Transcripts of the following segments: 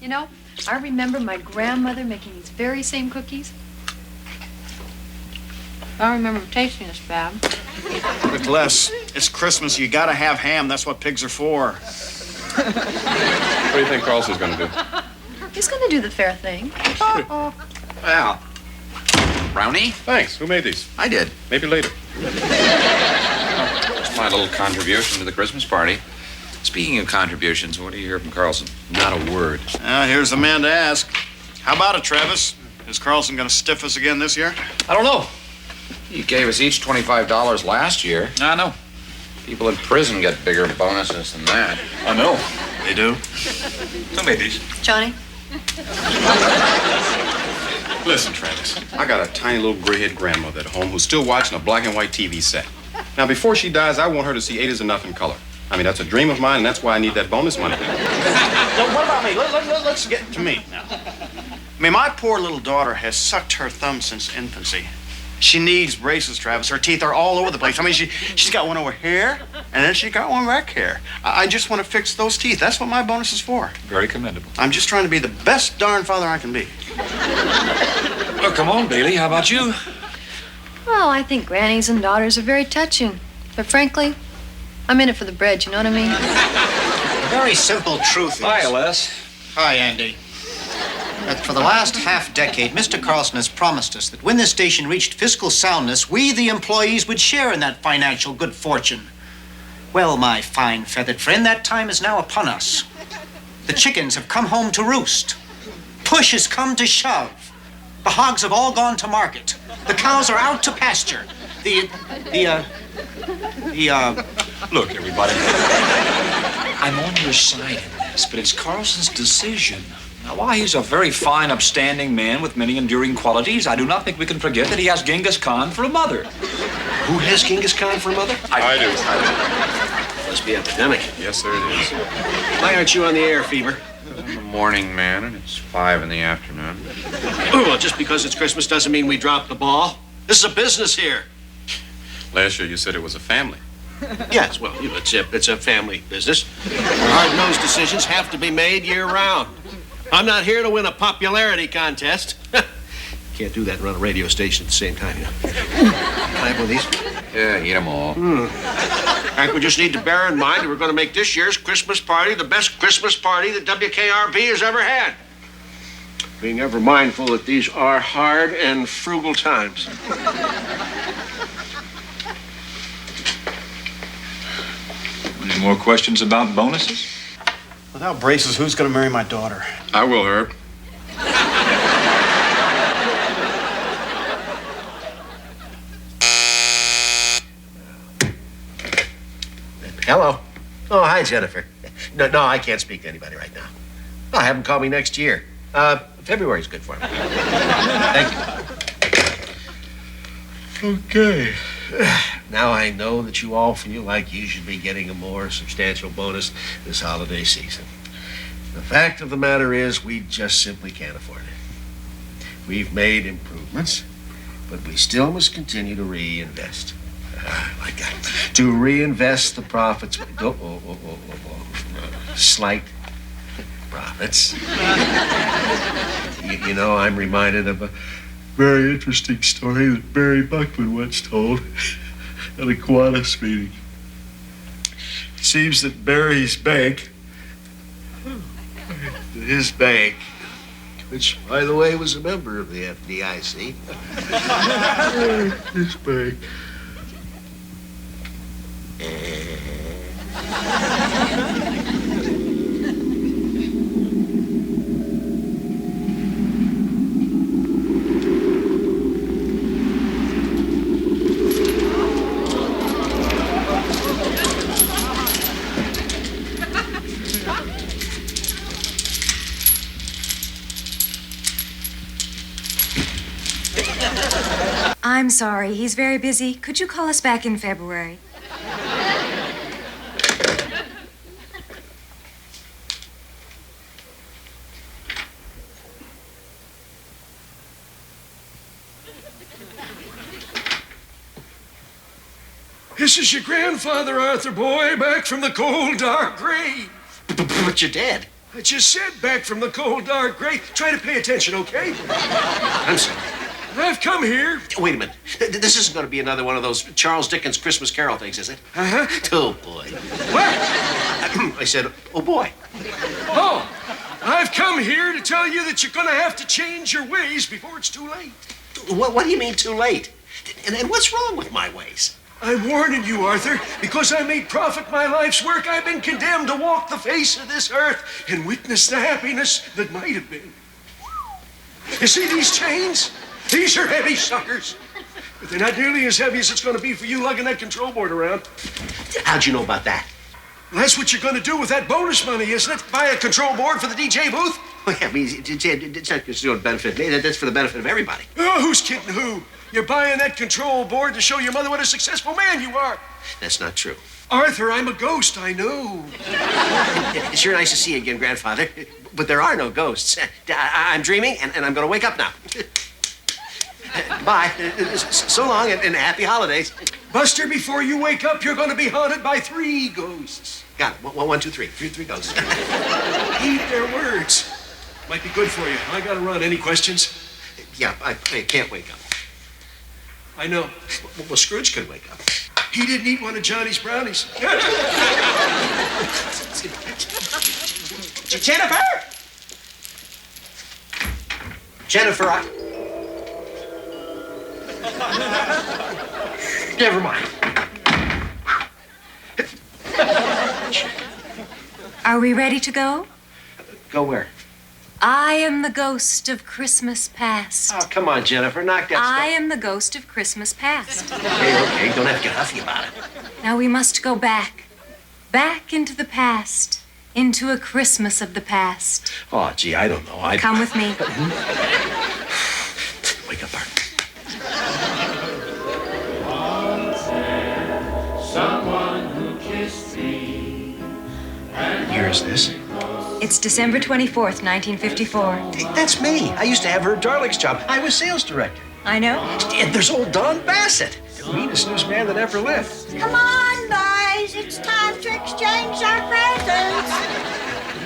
You know, I remember my grandmother making these very same cookies. I don't remember tasting this bad. But Les, it's Christmas. You gotta have ham. That's what pigs are for. What do you think Carlson's gonna do? He's gonna do the fair thing. Well, brownie? Thanks. Who made these? I did. Maybe later. It's my little contribution to the Christmas party. Speaking of contributions, what do you hear from Carlson? Not a word. Here's the man to ask. How about it, Travis? Is Carlson gonna stiff us again this year? I don't know. He gave us each $25 last year. I know. People in prison get bigger bonuses than that. I know. They do? Who made these? Johnny? Listen, Travis, I got a tiny little gray-haired grandmother at home who's still watching a black and white TV set. Now, before she dies, I want her to see 8 is enough in color. I mean, that's a dream of mine, and that's why I need that bonus money. Now, what about me? Let's get to me now. I mean, my poor little daughter has sucked her thumb since infancy. She needs braces, Travis. Her teeth are all over the place. I mean, she's got one over here, and then she got one back here. I just want to fix those teeth. That's what my bonus is for. Very commendable. I'm just trying to be the best darn father I can be. Well, come on, Bailey. How about you? Well, I think grannies and daughters are very touching. But frankly, I'm in it for the bread, you know what I mean? The very simple truth is... Hi, Les. Hi, Andy. That for the last half-decade, Mr. Carlson has promised us that when this station reached fiscal soundness, we, the employees, would share in that financial good fortune. Well, my fine feathered friend, that time is now upon us. The chickens have come home to roost. Push has come to shove. The hogs have all gone to market. The cows are out to pasture. Look, everybody. I'm on your side in this, but it's Carlson's decision. Now, while he's a very fine, upstanding man with many enduring qualities, I do not think we can forget that he has Genghis Khan for a mother. Who has Genghis Khan for a mother? I do. Must be epidemic. Yes, sir, it is. Why aren't you on the air, Fever? I'm a morning man, and it's 5 in the afternoon. Well, just because it's Christmas doesn't mean we drop the ball. This is a business here. Last year you said it was a family. Yes, well, you know, it's a family business. Hard-nosed decisions have to be made year-round. I'm not here to win a popularity contest. Can't do that and run a radio station at the same time, you know. Can I have one of these? Yeah, eat them all. I think we just need to bear in mind that we're going to make this year's Christmas party the best Christmas party that WKRP has ever had. Being ever mindful that these are hard and frugal times. Any more questions about bonuses? Without braces, who's gonna marry my daughter? I will, Herb. Hello. Oh, hi, Jennifer. No, I can't speak to anybody right now. Oh, have them call me next year. February's good for me. Thank you. Okay. Now I know that you all feel like you should be getting a more substantial bonus this holiday season. The fact of the matter is we just simply can't afford it. We've made improvements, but we still must continue to reinvest. Like that. To reinvest the profits. Slight profits. You know, I'm reminded of a very interesting story that Barry Buckman once told at a Kiwanis meeting. It seems that Barry's bank, his bank, which, by the way, was a member of the FDIC, his bank, I'm sorry, he's very busy. Could you call us back in February? This is your grandfather, Arthur boy, back from the cold, dark grave. But you're dead. I just said back from the cold, dark grave. Try to pay attention, okay? I'm sorry. I've come here. Wait a minute. This isn't going to be another one of those Charles Dickens Christmas Carol things, is it? Uh-huh. Oh, boy. What? I said, oh, boy. Oh, I've come here to tell you that you're going to have to change your ways before it's too late. What do you mean too late? And what's wrong with my ways? I'm warning you, Arthur. Because I made profit my life's work, I've been condemned to walk the face of this earth and witness the happiness that might have been. You see these chains? These are heavy suckers. But they're not nearly as heavy as it's going to be for you lugging that control board around. How'd you know about that? Well, that's what you're going to do with that bonus money, isn't it? Buy a control board for the DJ booth? Well, yeah, I mean, it's not just going to benefit me. That's for the benefit of everybody. Oh, who's kidding who? You're buying that control board to show your mother what a successful man you are. That's not true. Arthur, I'm a ghost, I know. It's sure nice to see you again, Grandfather. But there are no ghosts. I'm dreaming, and I'm going to wake up now. Bye. So long, and happy holidays. Buster, before you wake up, you're going to be haunted by 3 ghosts. Got it. One, two, three. Three ghosts. Eat their words. Might be good for you. I got to run. Any questions? Yeah, I can't wake up. I know. Well, Scrooge could wake up. He didn't eat one of Johnny's brownies. Jennifer! Jennifer, never mind. Are we ready to go? Go where? I am the ghost of Christmas past. Oh, come on, Jennifer. Knock that I am the ghost of Christmas past. Okay. Don't have to get huffy about it. Now we must go back. Back into the past. Into a Christmas of the past. Oh, gee, I don't know. Come with me. Wake up, Art. Someone who kissed me. What year is this? It's December 24th, 1954. Hey, that's me. I used to have her Darlick's job. I was sales director. I know. And there's old Don Bassett, the meanest newsman that ever lived. Come on, boys. It's time to exchange our presents.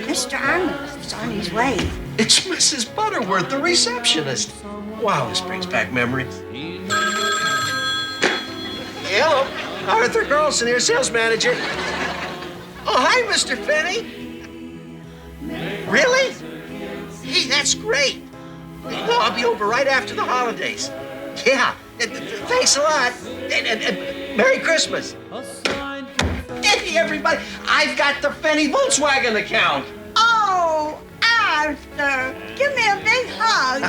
Mr. Arnold is on his way. It's Mrs. Butterworth, the receptionist. Wow, this brings back memories. Hello, Arthur Carlson here, sales manager. Oh, hi, Mr. Finney. Really? Hey, that's great. Well, I'll be over right after the holidays. Yeah, thanks a lot. And Merry Christmas. Hey, everybody, I've got the Finney Volkswagen account. Oh, Arthur, give me a big hug.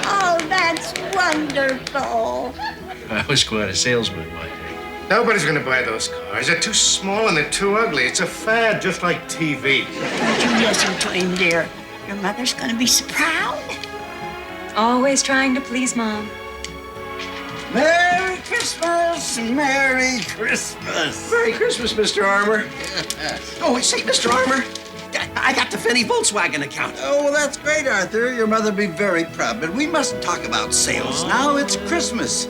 Oh, that's wonderful. I was quite a salesman, my day. Nobody's gonna buy those cars. They're too small and they're too ugly. It's a fad, just like TV. Don't you listen to him, dear. Your mother's gonna be so proud. Always trying to please Mom. Merry Christmas! Merry Christmas! Merry Christmas, Mr. Armour. Oh, wait, say, Mr. Armour, I got the Finney Volkswagen account. Oh, well, that's great, Arthur. Your mother'll be very proud. But we mustn't talk about sales now. It's Christmas.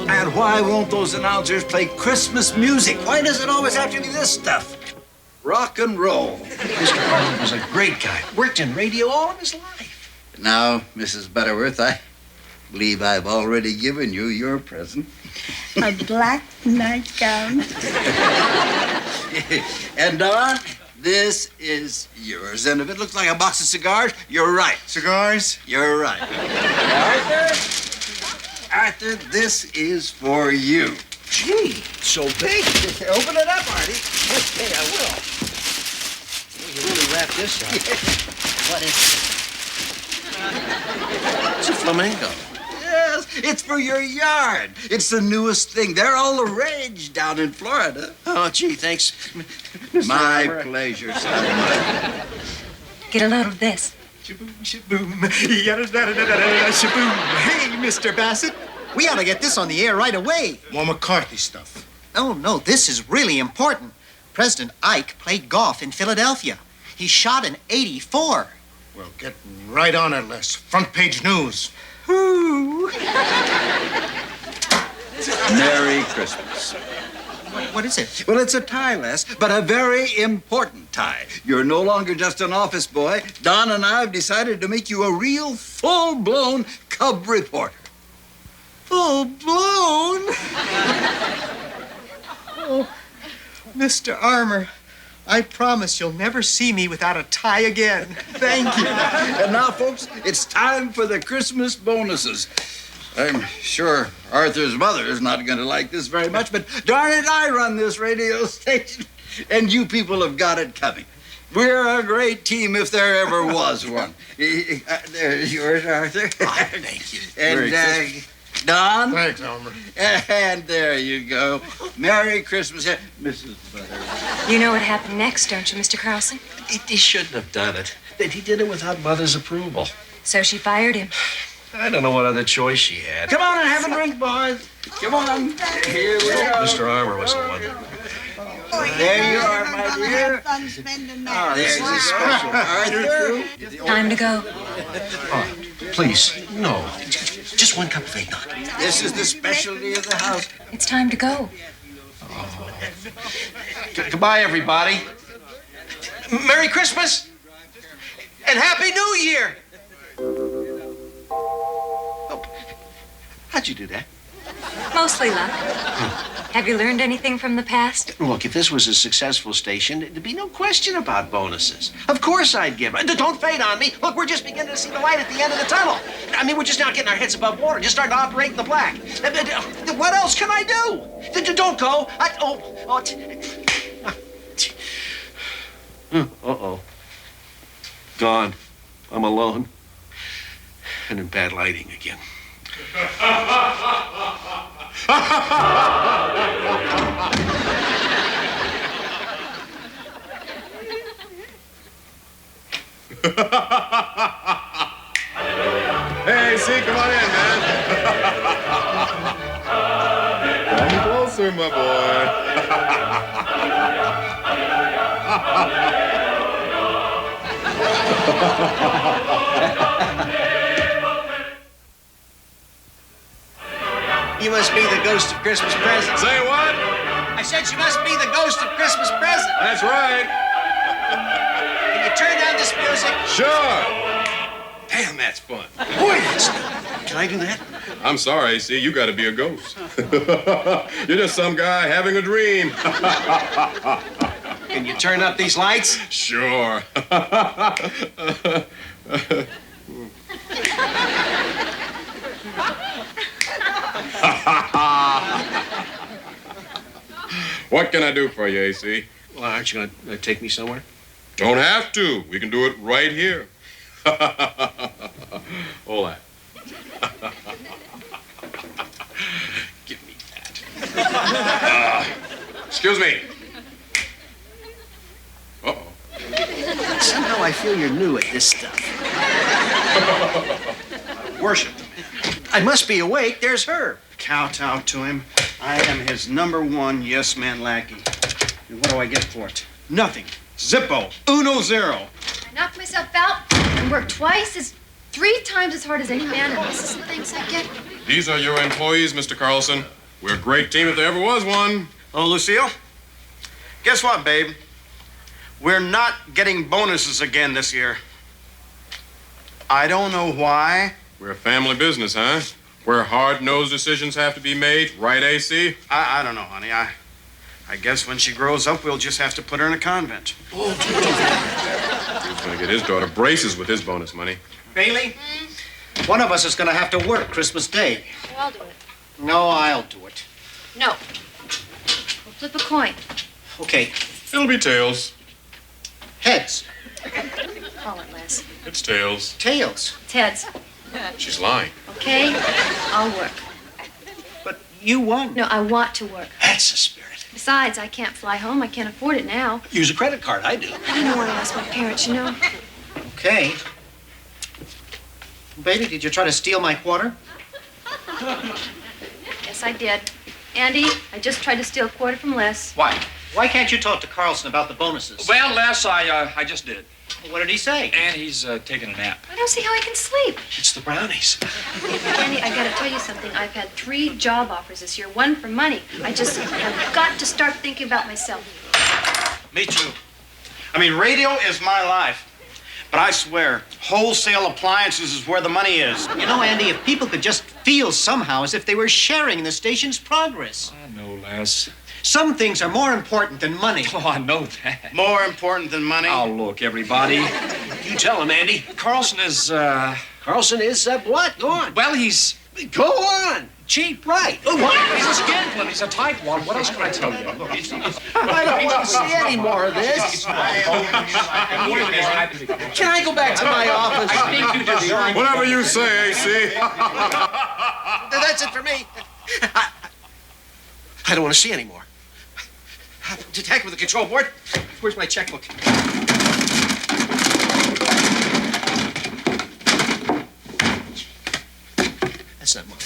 And why won't those announcers play Christmas music? Why does it always have to be this stuff? Rock and roll. Mr. Armour was a great guy. Worked in radio all of his life. Now, Mrs. Butterworth, I believe I've already given you your present. A black nightgown. And Don, this is yours. And if it looks like a box of cigars, you're right. Cigars? You're right. Arthur, this is for you. Gee, so big. Open it up, Artie. Okay, I will. You really wrap this up. What is it? It's a flamingo. Yes, it's for your yard. It's the newest thing. They're all the rage down in Florida. Oh, gee, thanks. My Armour. pleasure, son. Get a load of this. Shaboom, shaboom, yada-da-da-da-da-da, shaboom. Hey, Mr. Bassett. We ought to get this on the air right away. More McCarthy stuff. No, this is really important. President Ike played golf in Philadelphia. He shot an 84. Well, get right on it, Les. Front page news. Ooh. Merry Christmas. What is it? Well, it's a tie, Les, but a very important tie. You're no longer just an office boy. Don and I have decided to make you a real full-blown cub reporter. Full-blown? Oh, Mr. Armour, I promise you'll never see me without a tie again. Thank you. And now, folks, it's time for the Christmas bonuses. I'm sure Arthur's mother is not going to like this very much, but darn it, I run this radio station, and you people have got it coming. We're a great team if there ever was one. There's yours, Arthur. Oh, thank you. And Don. Thanks, Elmer. And there you go. Merry Christmas, Mrs. Butter. You know what happened next, don't you, Mr. Carlson? He shouldn't have done it. That he did it without Mother's approval. So she fired him. I don't know what other choice she had. Come on and have a drink, boys. Come on. Here we go. Mr. Armour was the one. There you are, my dear. Have fun spending Oh, that. there's a special Arthur. Time to go. Oh, please, no. Just one cup of eggnog. This is the specialty of the house. It's time to go. Goodbye, everybody. Merry Christmas and Happy New Year. Oh, how'd you do that? Mostly luck. Have you learned anything from the past? Look, if this was a successful station, there'd be no question about bonuses. Of course I'd give. Don't fade on me. Look, we're just beginning to see the light at the end of the tunnel. I mean, we're just now getting our heads above water, just starting to operate in the black. What else can I do? Don't go. Uh-oh. Gone. I'm alone. And in bad lighting again. Hey, see, come on in, man. Come closer, my You must be the ghost of Christmas present. Say what? I said you must be the ghost of Christmas present. That's right. Can you turn down this music? Sure. Damn, that's fun. Boy, that's neat. Can I do that? I'm sorry, AC, you gotta be a ghost. You're just some guy having a dream. Can you turn up these lights? Sure. What can I do for you, AC? Well, aren't you going to take me somewhere? Don't have to. We can do it right here. Hold that. Give me that. Excuse me. Uh-oh. Somehow I feel you're new at this stuff. Worship the man. I must be awake. There's her. Kowtow to him. I am his #1 yes-man lackey. And what do I get for it? Nothing. Zippo. Uno zero. I knocked myself out and worked three times as hard as any man, and this is the thanks I get. These are your employees, Mr. Carlson. We're a great team if there ever was one. Oh, Lucille? Guess what, babe? We're not getting bonuses again this year. I don't know why. We're a family business, huh? Where hard-nosed decisions have to be made, right, AC? I don't know, honey. I guess when she grows up, we'll just have to put her in a convent. He's gonna get his daughter braces with his bonus money. Bailey, one of us is going to have to work Christmas Day. Well, I'll do it. No, I'll do it. No. We'll flip a coin. Okay, It'll be tails. heads, Call it, Les. It's tails. tails. It's heads. She's lying. Okay? I'll work. But you won. No, I want to work. That's the spirit. Besides, I can't fly home. I can't afford it now. Use a credit card, I do. I don't want to ask my parents, you know. Okay. Bailey, did you try to steal my quarter? Yes, I did. Andy, I just tried to steal a quarter from Les. Why? Why can't you talk to Carlson about the bonuses? Well, Les, I just did it. What did he say? And he's taking a nap. I don't see how he can sleep. It's the brownies. Andy, I gotta tell you something. I've had 3 job offers this year, 1 for money. I just have got to start thinking about myself. Me too. I mean, radio is my life. But I swear, wholesale appliances is where the money is. You know, Andy, if people could just feel somehow as if they were sharing in the station's progress. I know, Les. Some things are more important than money. Oh, I know that. More important than money? Oh, look, everybody. You tell him, Andy. Carlson is, Carlson is what? Go on. well, he's Go on. cheap. Right. Oh, what? He's a skinflint. He's a tight one. What else can I tell you? Look, he's I don't want to see any more of this. Can I go back to my office? I think you deserve. Whatever you say, AC. That's it for me. I don't want to see any more. To heck with the control board. Where's my checkbook? That's not mine.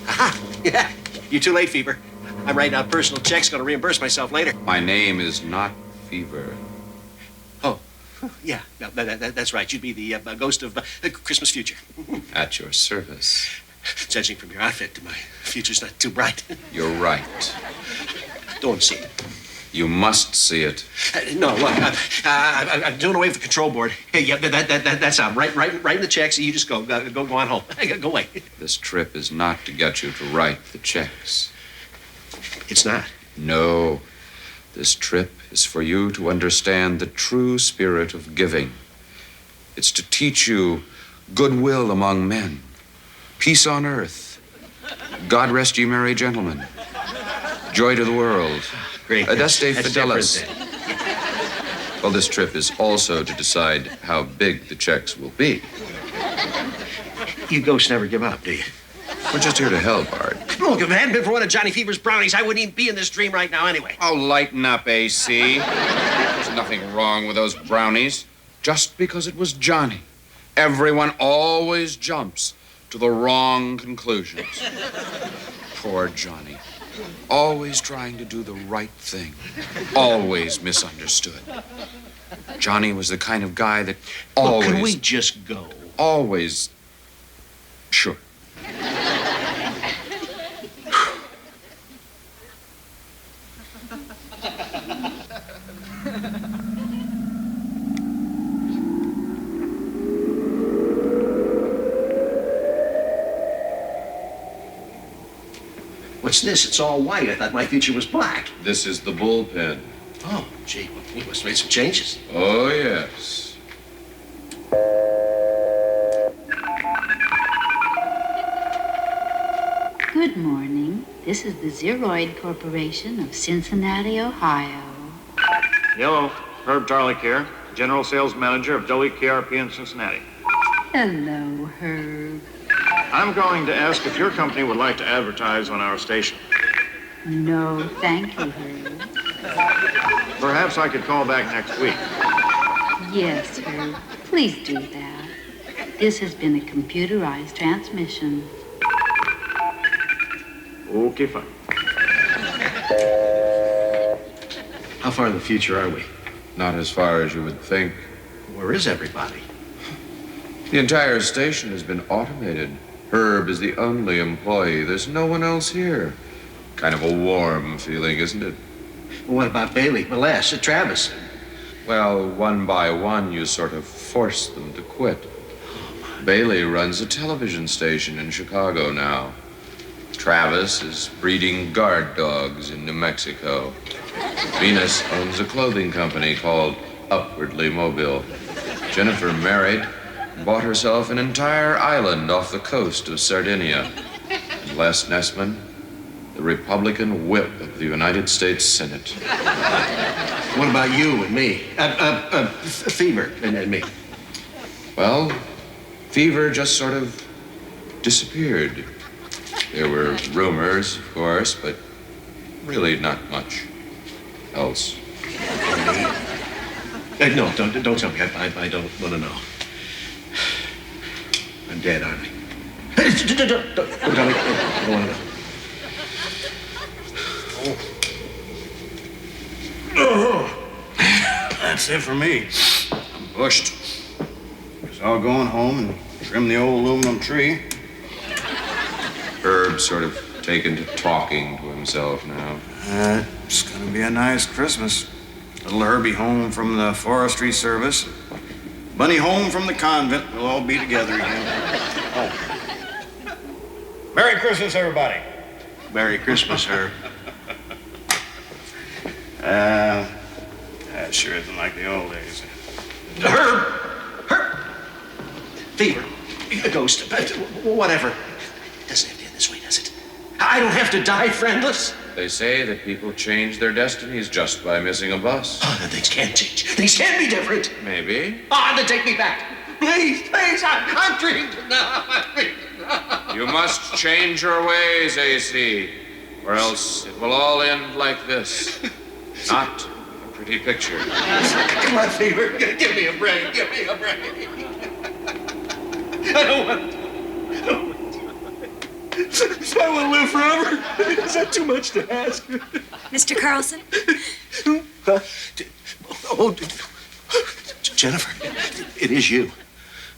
Aha! Yeah. You're too late, Fever. I'm writing out personal checks, going to reimburse myself later. My name is not Fever. Oh, yeah. No, that's right. You'd be the ghost of Christmas future. At your service. Judging from your outfit, my future's not too bright. You're right. Don't see it. You must see it. No, look, I'm doing away with the control board. Hey, yeah, that's out. Writing the checks. You just go on home. Go away. This trip is not to get you to write the checks. It's not. No. This trip is for you to understand the true spirit of giving. It's to teach you goodwill among men, peace on earth, God rest ye merry gentlemen, joy to the world. Great. Adeste That's Fidelis. different Well, this trip is also to decide how big the checks will be. then. You ghosts never give up, do you? We're just here to help, Art. Look, if it hadn't been for one of Johnny Fever's brownies, I wouldn't even be in this dream right now anyway. Oh, lighten up, AC. There's nothing wrong with those brownies. Just because it was Johnny. Everyone always jumps to the wrong conclusions. Poor Johnny. Always trying to do the right thing. Always misunderstood. Johnny was the kind of guy that always... Look, can we just go? Always... Sure. What's this? It's all white. I thought my future was black. This is the bullpen. Oh, gee, you must have made some changes. Oh, yes. Good morning. This is the Zeroid Corporation of Cincinnati, Ohio. Hello, Herb Tarlick here, General Sales Manager of WKRP in Cincinnati. Hello, Herb. I'm going to ask if your company would like to advertise on our station. No, thank you, Herb. Perhaps I could call back next week. Yes, Herb. Please do that. This has been a computerized transmission. Okay, fine. How far in the future are we? Not as far as you would think. Where is everybody? The entire station has been automated. Herb is the only employee. There's no one else here. Kind of a warm feeling, isn't it? Well, what about Bailey, Molest, Travis? Well, one by one, you sort of force them to quit. Bailey runs a television station in Chicago now. Travis is breeding guard dogs in New Mexico. Venus owns a clothing company called Upwardly Mobile. Jennifer married and bought herself an entire island off the coast of Sardinia. And Les Nessman, the Republican whip of the United States Senate. What about you and me? Fever and me. Well, Fever just sort of disappeared. There were rumors, of course, but really not much else. No, don't tell me. I don't want to know. I'm dead, aren't I? Don't tell me. I don't want to know. That's it for me. I'm bushed. Guess I'll go on home and trim the old aluminum tree. Herb's sort of taken to talking to himself now. It's gonna be a nice Christmas. Little Herbie home from the forestry service. Bunny home from the convent. We'll all be together again. Oh. Merry Christmas, everybody. Merry Christmas, Herb. That sure isn't like the old days. Herb! Fever. A ghost. Whatever. It doesn't have to end this way, does it? I don't have to die friendless. They say that people change their destinies just by missing a bus. Oh, then things can change. Things can be different. Maybe. Then take me back. Please, I'm dreamed now. You must change your ways, AC, or else it will all end like this. Not a pretty picture. Come on, Fever. Give me a break. Give me a break. I don't want to. I want to live forever. Is that too much to ask? Mr. Carlson? Jennifer, it is you.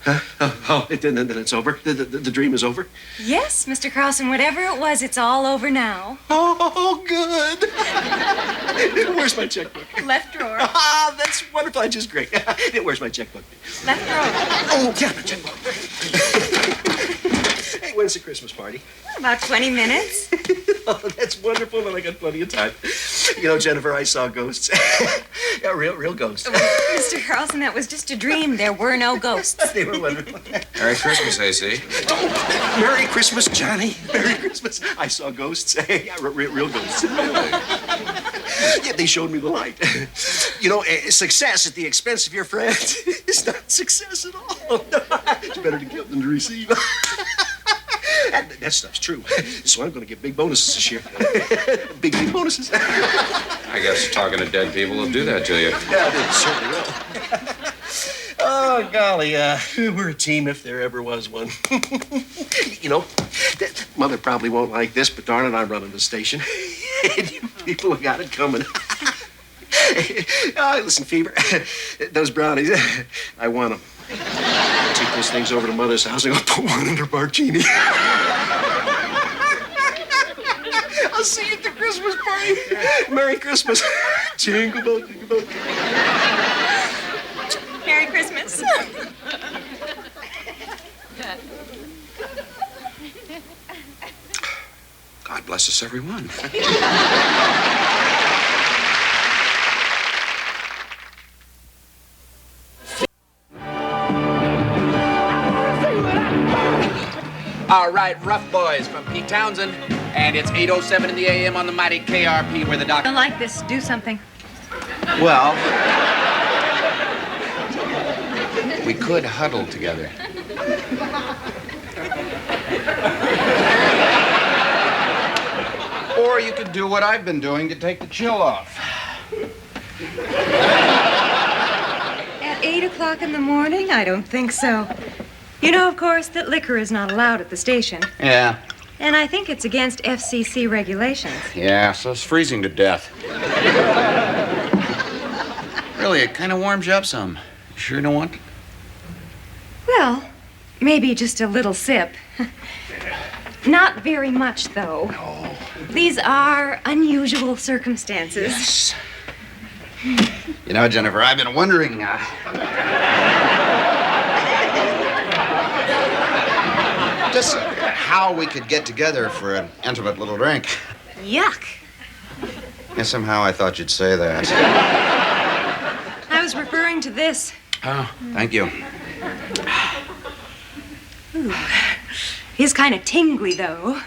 Huh? Then it's over? The dream is over? Yes, Mr. Carlson, whatever it was, it's all over now. Oh, good. Where's my checkbook? Left drawer. That's wonderful. Just great. Where's my checkbook? Left drawer. Oh, yeah, my checkbook. Hey, when's the Christmas party? About 20 minutes. Oh, that's wonderful, and I got plenty of time. You know, Jennifer, I saw ghosts. Yeah, real ghosts. Mr. Carlson, that was just a dream. There were no ghosts. They were wonderful. Merry Christmas, AC. Oh, Merry Christmas, Johnny. Merry Christmas. I saw ghosts. Yeah, real ghosts. Yeah, they showed me the light. You know, success at the expense of your friends is not success at all. It's better to give than to receive. That stuff's true. So I'm going to get big bonuses this year. Big bonuses. I guess talking to dead people will do that to you. Yeah, it certainly will. Oh, golly, we're a team if there ever was one. You know, Mother probably won't like this, but darn it, I'm running the station. And you people have got it coming. Listen, Fever, those brownies, I want them. I'll take those things over to Mother's house and I'll put one in her martini. I'll see you at the Christmas party. Merry Christmas. Jingle bell, jingle bell. Merry Christmas. God bless us, everyone. All right, Rough Boys from Pete Townsend, and it's 8:07 in the a.m. on the mighty KRP where the I doctor... don't like this. Do something. Well, we could huddle together. Or you could do what I've been doing to take the chill off. At 8 o'clock in the morning? I don't think so. You know, of course, that liquor is not allowed at the station. Yeah. And I think it's against FCC regulations. Yeah, so it's freezing to death. Really, it kind of warms you up some. You sure don't want? Well, maybe just a little sip. Not very much, though. Oh. These are unusual circumstances. Yes. You know, Jennifer, I've been wondering, just how we could get together for an intimate little drink. Yuck. Yeah, somehow I thought you'd say that. I was referring to this. Oh, thank you. Ooh. He's kind of tingly, though.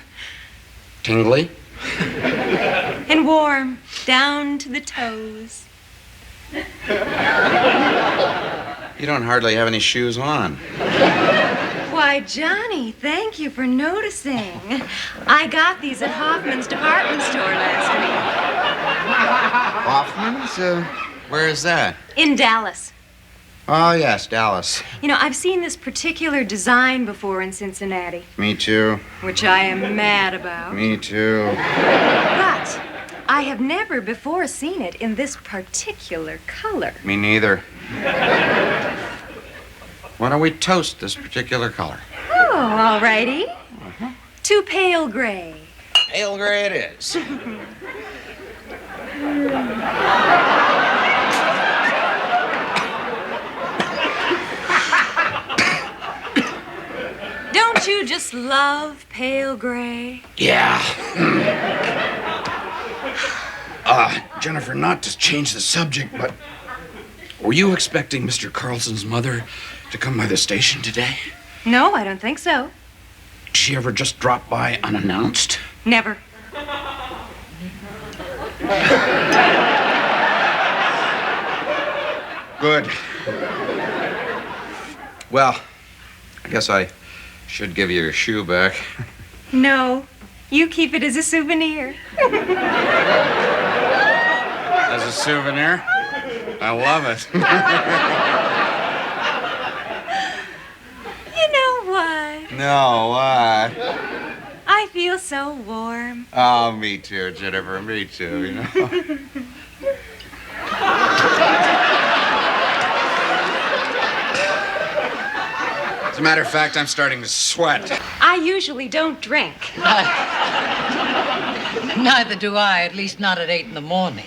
Tingly? And warm, down to the toes. You don't hardly have any shoes on. Why, Johnny, thank you for noticing. I got these at Hoffman's department store last Hoffman's? Where is that? week. In Dallas. Oh, yes, Dallas. You know, I've seen this particular design before in Cincinnati, Me too. which I am mad about. Me too. But I have never before seen it in this particular color. Me neither. Why don't we toast this particular color? Oh, all righty. To pale gray. Pale gray it is. Don't you just love pale gray? Yeah. Jennifer, not to change the subject, but were you expecting Mr. Carlson's mother to come by the station today? No, I don't think so. Did she ever just drop by unannounced? Never. Good. Well, I guess I should give you your shoe back. No, you keep it as a souvenir. As a souvenir? I love it. You know what? No, what? I feel so warm. Oh, me too, Jennifer. Me too, you know. As a matter of fact, I'm starting to sweat. I usually don't drink. Neither do I, at least not at 8 in the morning.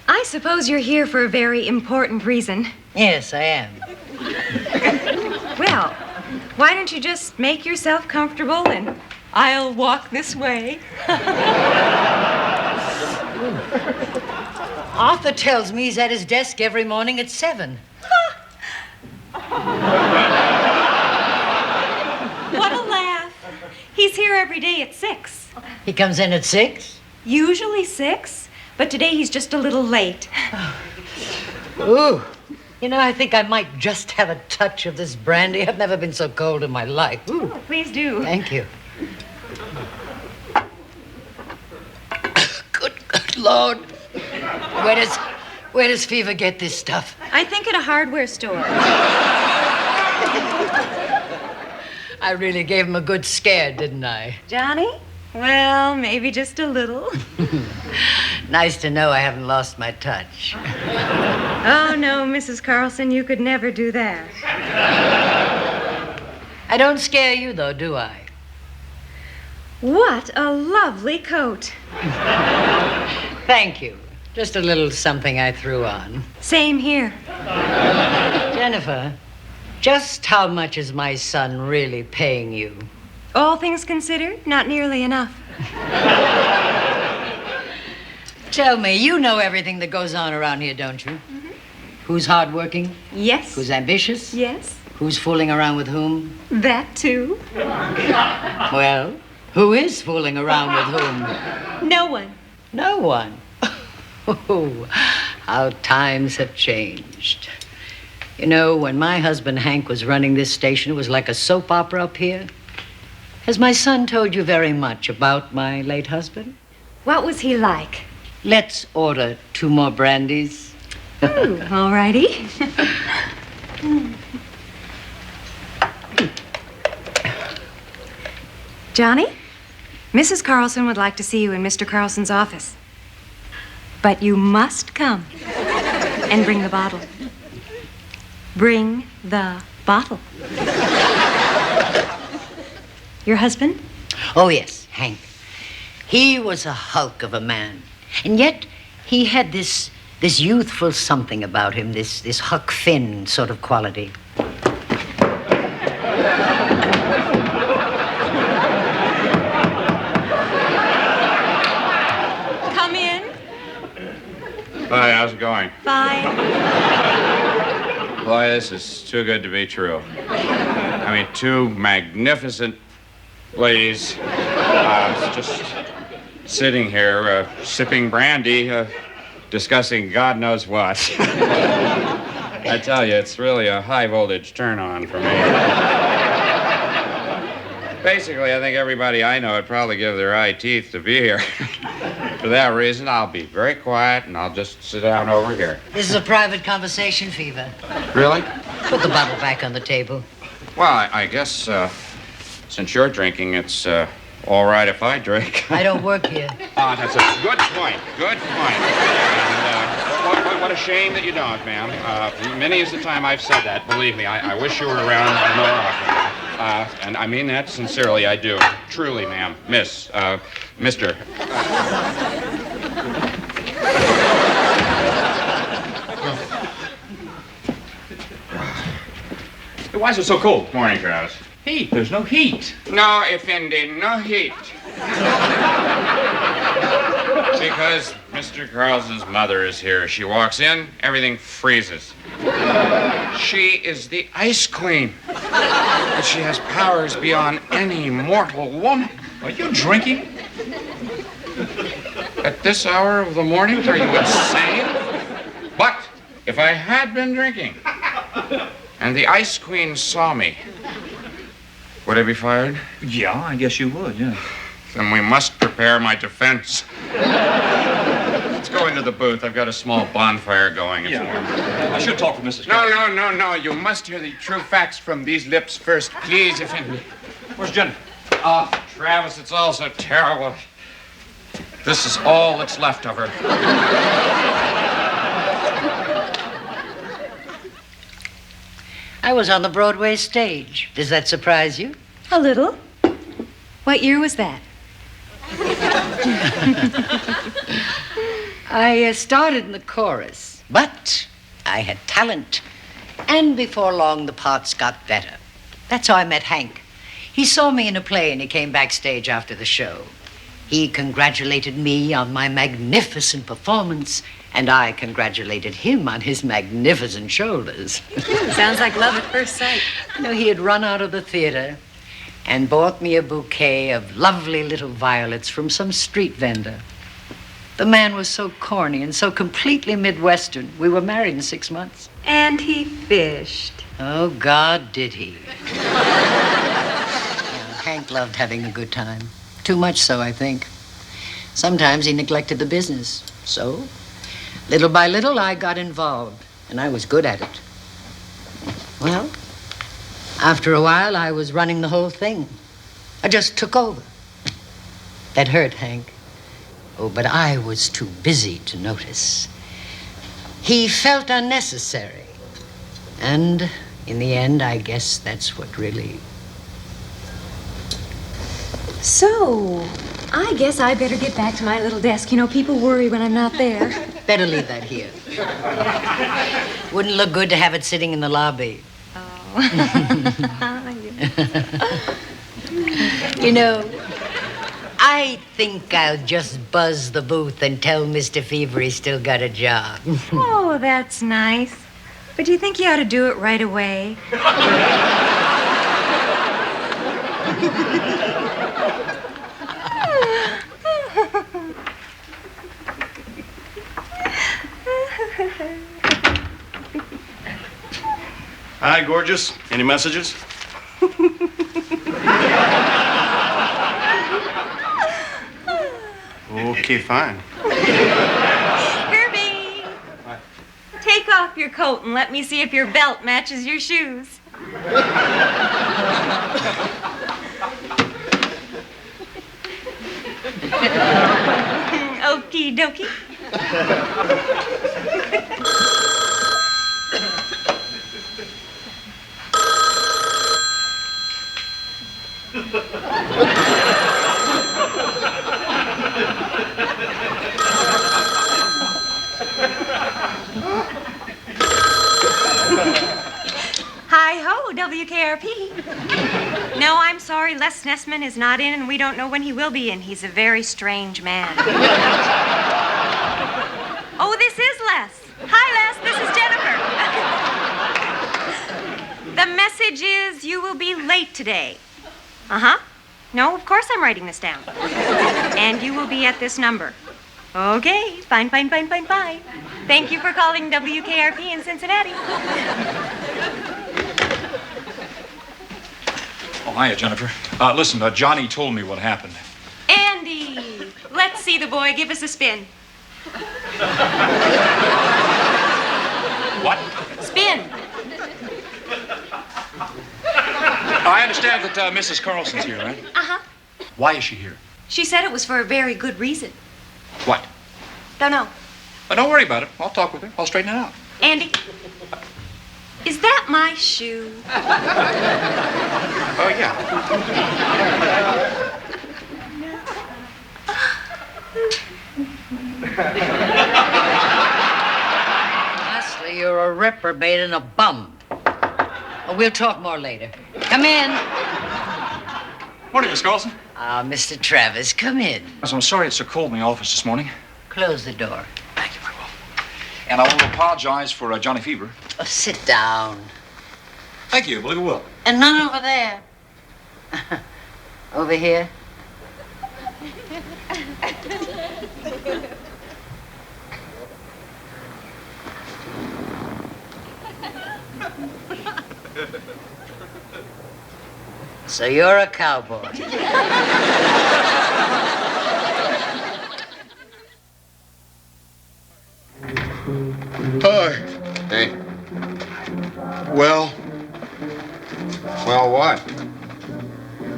I suppose you're here for a very important reason. Yes, I am. Well, why don't you just make yourself comfortable and I'll walk this way. Arthur tells me he's at his desk every morning at 7. What a laugh. He's here every day at 6. He comes in at 6? Usually 6, but today he's just a little late. Ooh. You know, I think I might just have a touch of this brandy. I've never been so cold in my life. Ooh. Oh, please do. Thank you. Good Lord. Where does Fever get this stuff? I think at a hardware store. I really gave him a good scare, didn't I? Johnny? Well, maybe just a little. Nice to know I haven't lost my touch. Oh, no, Mrs. Carlson, you could never do that. I don't scare you, though, do I? What a lovely coat. Thank you. Just a little something I threw on. Same here. Jennifer, just how much is my son really paying you? All things considered, not nearly enough. Tell me, you know everything that goes on around here, don't you? Mm-hmm. Who's hardworking? Yes. Who's ambitious? Yes. Who's fooling around with whom? That, too. Well, who is fooling around with whom? No one. No one? Oh, how times have changed. You know, when my husband Hank was running this station, it was like a soap opera up here. Has my son told you very much about my late husband? What was he like? Let's order 2 more brandies. Ooh, all righty. Johnny, Mrs. Carlson would like to see you in Mr. Carlson's office. But you must come and bring the bottle. Bring the bottle. Your husband? Oh, yes, Hank. He was a hulk of a man. And yet, he had this youthful something about him, this Huck Finn sort of quality. Come in. Hi, how's it going? Fine. Boy, this is too good to be true. I mean, 2 magnificent ladies just sitting here, sipping brandy, discussing God knows what. I tell you, it's really a high-voltage turn-on for me. Basically, I think everybody I know would probably give their eye teeth to be here. For that reason, I'll be very quiet, and I'll just sit down over here. This is a private conversation, Fever. Really? Put the bottle back on the table. Well, I guess, since you're drinking, it's All right if I drink. I don't work here. Ah, that's a good point. Good point. And what a shame that you don't, ma'am. Many is the time I've said that. Believe me, I wish you were around more often. And I mean that sincerely, I do. Truly, ma'am. Miss, Mr. Why is it so cold? Morning, Travis. Heat. There's no heat. No, Effendi, no heat. Because Mr. Carlson's mother is here. She walks in, everything freezes. She is the Ice Queen. And she has powers beyond any mortal woman. Are you drinking? At this hour of the morning? Are you insane? But if I had been drinking, and the Ice Queen saw me, would I be fired? Yeah, I guess you would, yeah. Then we must prepare my defense. Let's go into the booth. I've got a small bonfire going. It's warm. I should talk with Mrs. No. You must hear the true facts from these lips first. Please, Effendi. Where's Jennifer? Travis, it's all so terrible. This is all that's left of her. I was on the Broadway stage. Does that surprise you? A little. What year was that? I started in the chorus, but I had talent. And before long, the parts got better. That's how I met Hank. He saw me in a play and he came backstage after the show. He congratulated me on my magnificent performance, and I congratulated him on his magnificent shoulders. Sounds like love at first sight. He had run out of the theater and bought me a bouquet of lovely little violets from some street vendor. The man was so corny and so completely Midwestern. We were married in 6 months. And he fished. Oh, God, did he. Hank loved having a good time. Too much so, I think. Sometimes he neglected the business. So, little by little, I got involved, and I was good at it. Well, after a while, I was running the whole thing. I just took over. That hurt Hank. Oh, but I was too busy to notice. He felt unnecessary. And in the end, I guess that's what really... So, I guess I better get back to my little desk. People worry when I'm not there. Better leave that here. Wouldn't look good to have it sitting in the lobby. I think I'll just buzz the booth and tell Mr. Fever he's still got a job. Oh, that's nice. But do you think you ought to do it right away? Hi, gorgeous. Any messages? Okay, fine. Herbie! Take off your coat and let me see if your belt matches your shoes. Okie dokie. Hi-ho, WKRP. No, I'm sorry, Les Nessman is not in, and we don't know when he will be in. He's a very strange man. Oh, this is Les. Hi, Les, this is Jennifer. The message is you will be late today. Uh-huh. No, of course I'm writing this down. And you will be at this number. Okay, fine. Thank you for calling WKRP in Cincinnati. Oh, hiya, Jennifer. Listen, Johnny told me what happened. Andy, let's see the boy. Give us a spin. What? Spin. I understand that Mrs. Carlson's here, right? Uh-huh. Why is she here? She said it was for a very good reason. What? Don't know. Well, don't worry about it. I'll talk with her. I'll straighten it out. Andy, is that my shoe? Oh, yeah. Honestly, you're a reprobate and a bum. We'll talk more later. Come in. Morning, Miss Carlson. Ah, Mr. Travis, come in. I'm sorry it's so cold in the office this morning. Close the door. And I want to apologize for Johnny Fever. Oh, sit down. Thank you. I believe it will. And none over there. Over here. So you're a cowboy. Hi. Hey. Well, what?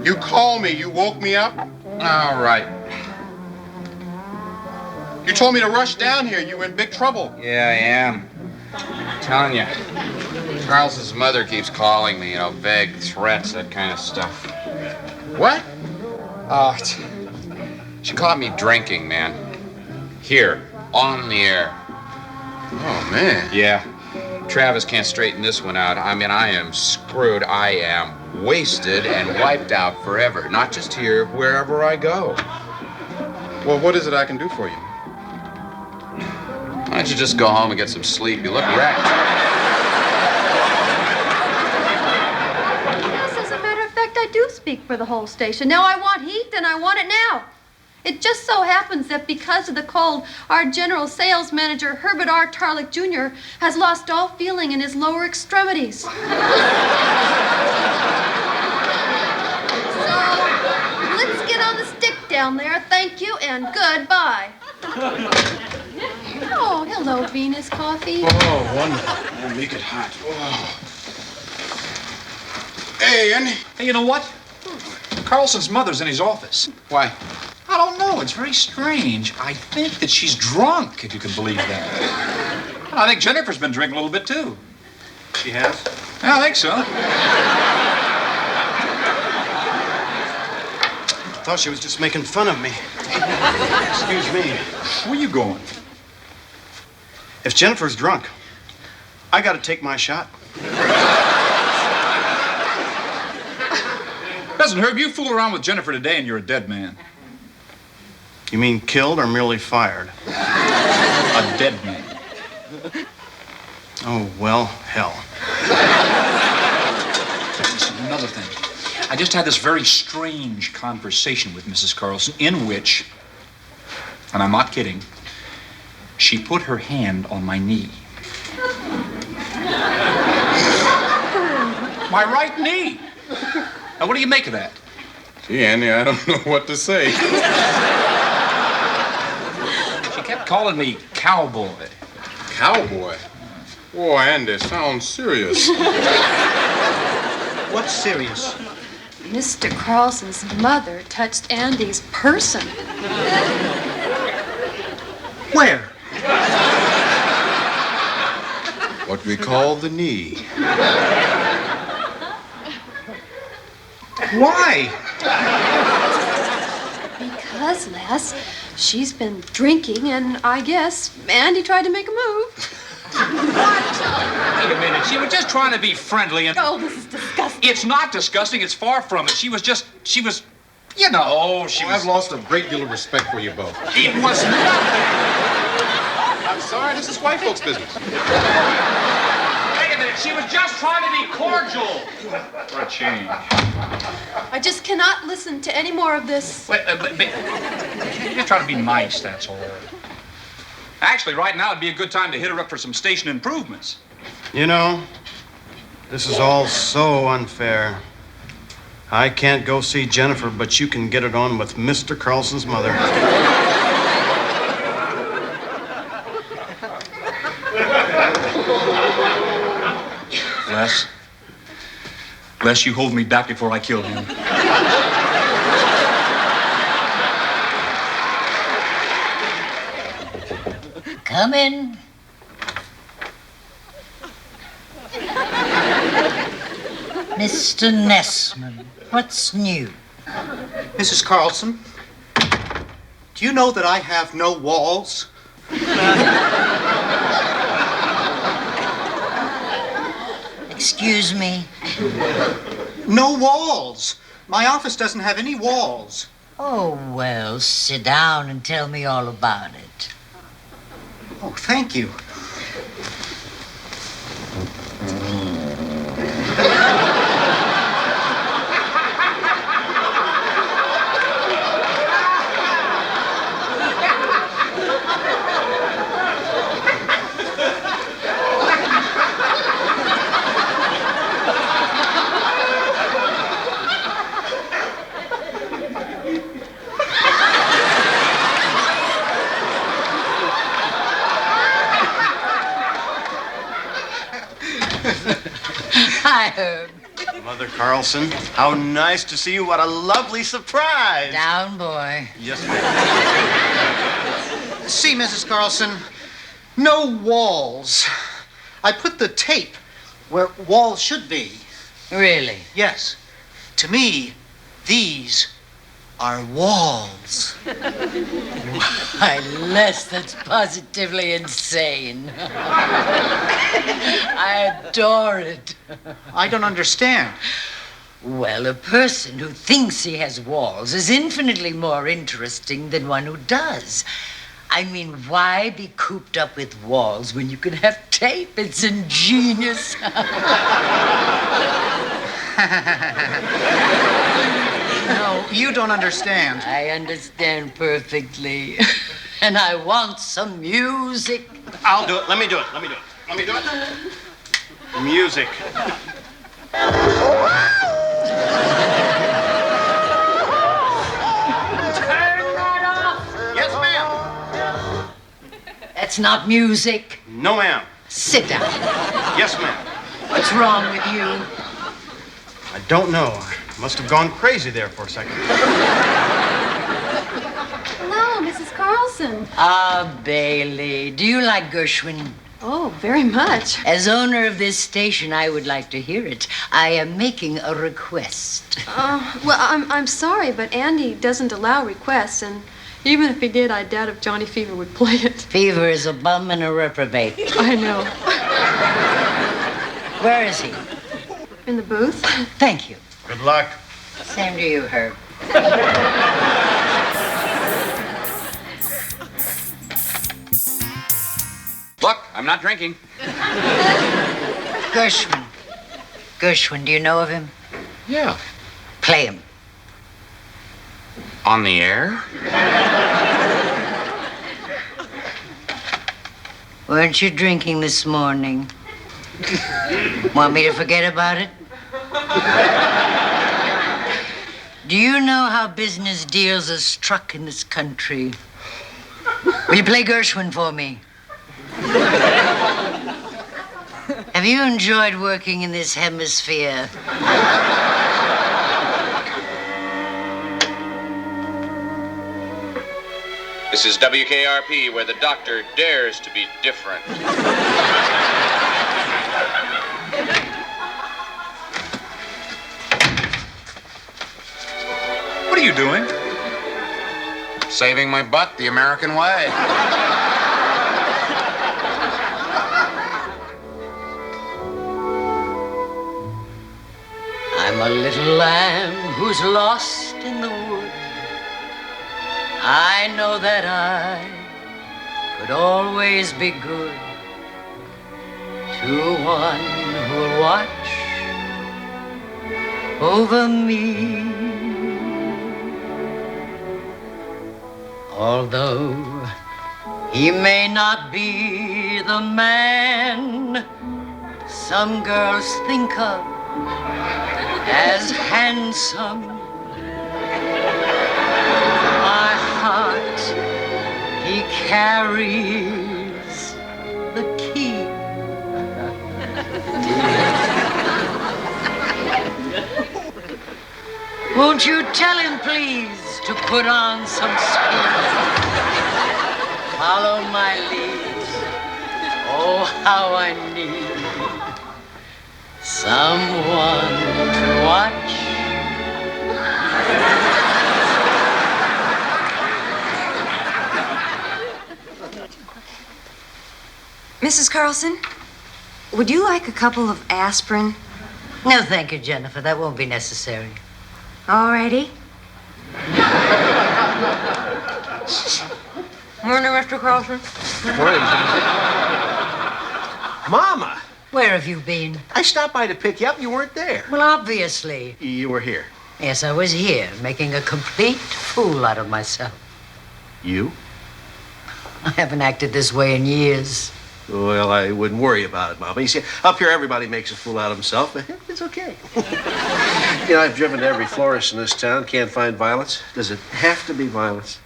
You called me. You woke me up? All right. You told me to rush down here. You were in big trouble. Yeah, I am. I'm telling you. Charles's mother keeps calling me, vague threats, that kind of stuff. What? She caught me drinking, man. Here, on the air. Oh, man. Yeah. Travis can't straighten this one out. I mean, I am screwed. I am wasted and wiped out forever. Not just here, wherever I go. Well, what is it I can do for you? Why don't you just go home and get some sleep? You look wrecked. Yes, as a matter of fact, I do speak for the whole station. Now I want heat, and I want it now. It just so happens that because of the cold, our general sales manager, Herbert R. Tarlick Jr., has lost all feeling in his lower extremities. So, let's get on the stick down there. Thank you, and goodbye. Oh, hello, Venus Coffee. Oh, wonderful. Oh, make it hot. Oh. Hey, Andy. Hey, you know what? Carlson's mother's in his office. Why? I don't know. It's very strange. I think that she's drunk, if you can believe that. I think Jennifer's been drinking a little bit, too. She has? Yeah, I think so. I thought she was just making fun of me. Excuse me. Where you going? If Jennifer's drunk, I gotta take my shot. Listen, Herb, you fool around with Jennifer today and you're a dead man. You mean killed or merely fired? A dead man. Oh, well, hell. Listen, another thing. I just had this very strange conversation with Mrs. Carlson in which, and I'm not kidding, she put her hand on my knee. My right knee. Now, what do you make of that? Gee, Andy, I don't know what to say. She kept calling me cowboy. Cowboy? Boy, Andy, sounds serious. What's serious? Mr. Carlson's mother touched Andy's person. Where? What we call the knee. Why? Because, Les, she's been drinking, and I guess Andy tried to make a move. Wait a minute. She was just trying to be friendly and... Oh, this is disgusting. It's not disgusting. It's far from it. She was, you know, I've lost a great deal of respect for you both. It was nothing. I'm sorry, this is white folks' business. Wait a minute. She was just trying to be cordial. For a change. I just cannot listen to any more of this. Wait, you're just trying to be nice, that's all. Actually, right now would be a good time to hit her up for some station improvements. You know, this is all so unfair. I can't go see Jennifer, but you can get it on with Mr. Carlson's mother. Les, you hold me back before I kill him. Come in. Mr. Nessman, what's new? Mrs. Carlson, do you know that I have no walls? Excuse me? No walls. My office doesn't have any walls. Oh, well, sit down and tell me all about it. Oh, thank you. Hi, Herb. Mother Carlson, how nice to see you. What a lovely surprise. Down, boy. Yes, ma'am. See, Mrs. Carlson, no walls. I put the tape where walls should be. Really? Yes. To me, these are walls. Why, Les, that's positively insane. I adore it. I don't understand. Well, a person who thinks he has walls is infinitely more interesting than one who does. I mean, why be cooped up with walls when you can have tape? It's ingenious. No, you don't understand. I understand perfectly. And I want some music. I'll do it. Let me do it. Music. Yes, ma'am. That's not music. No, ma'am. Sit down. Yes, ma'am. What's wrong with you? I don't know. I must have gone crazy there for a second. Hello, Mrs. Carlson. Ah, Bailey, do you like Gershwin? Oh, very much. As owner of this station, I would like to hear it. I am making a request. Well, I'm sorry, but Andy doesn't allow requests, and even if he did, I doubt if Johnny Fever would play it. Fever is a bum and a reprobate. I know. Where is he? In the booth. Thank you. Good luck. Same to you, Herb. Look, I'm not drinking. Gershwin. Gershwin, do you know of him? Yeah. Play him. On the air? Weren't you drinking this morning? Want me to forget about it? Do you know how business deals are struck in this country? Will you play Gershwin for me? Have you enjoyed working in this hemisphere? This is WKRP, where the doctor dares to be different. What are you doing? Saving my butt the American way. I'm a little lamb who's lost in the wood. I know that I could always be good to one who'll watch over me. Although he may not be the man some girls think of as handsome, my heart he carries the key. Won't you tell him, please, to put on some speed? Follow my lead Oh, how I need someone to watch. Mrs. Carlson, would you like a couple of aspirin? No, thank you, Jennifer. That won't be necessary. All righty. Morning, Mr. Carlson. Morning. Mama! Where have you been? I stopped by to pick you up. You weren't there. Well, obviously. You were here. Yes, I was here, making a complete fool out of myself. You? I haven't acted this way in years. Well, I wouldn't worry about it, Mama. You see, up here everybody makes a fool out of himself, but it's okay. You know, I've driven to every florist in this town, can't find violets. Does it have to be violets?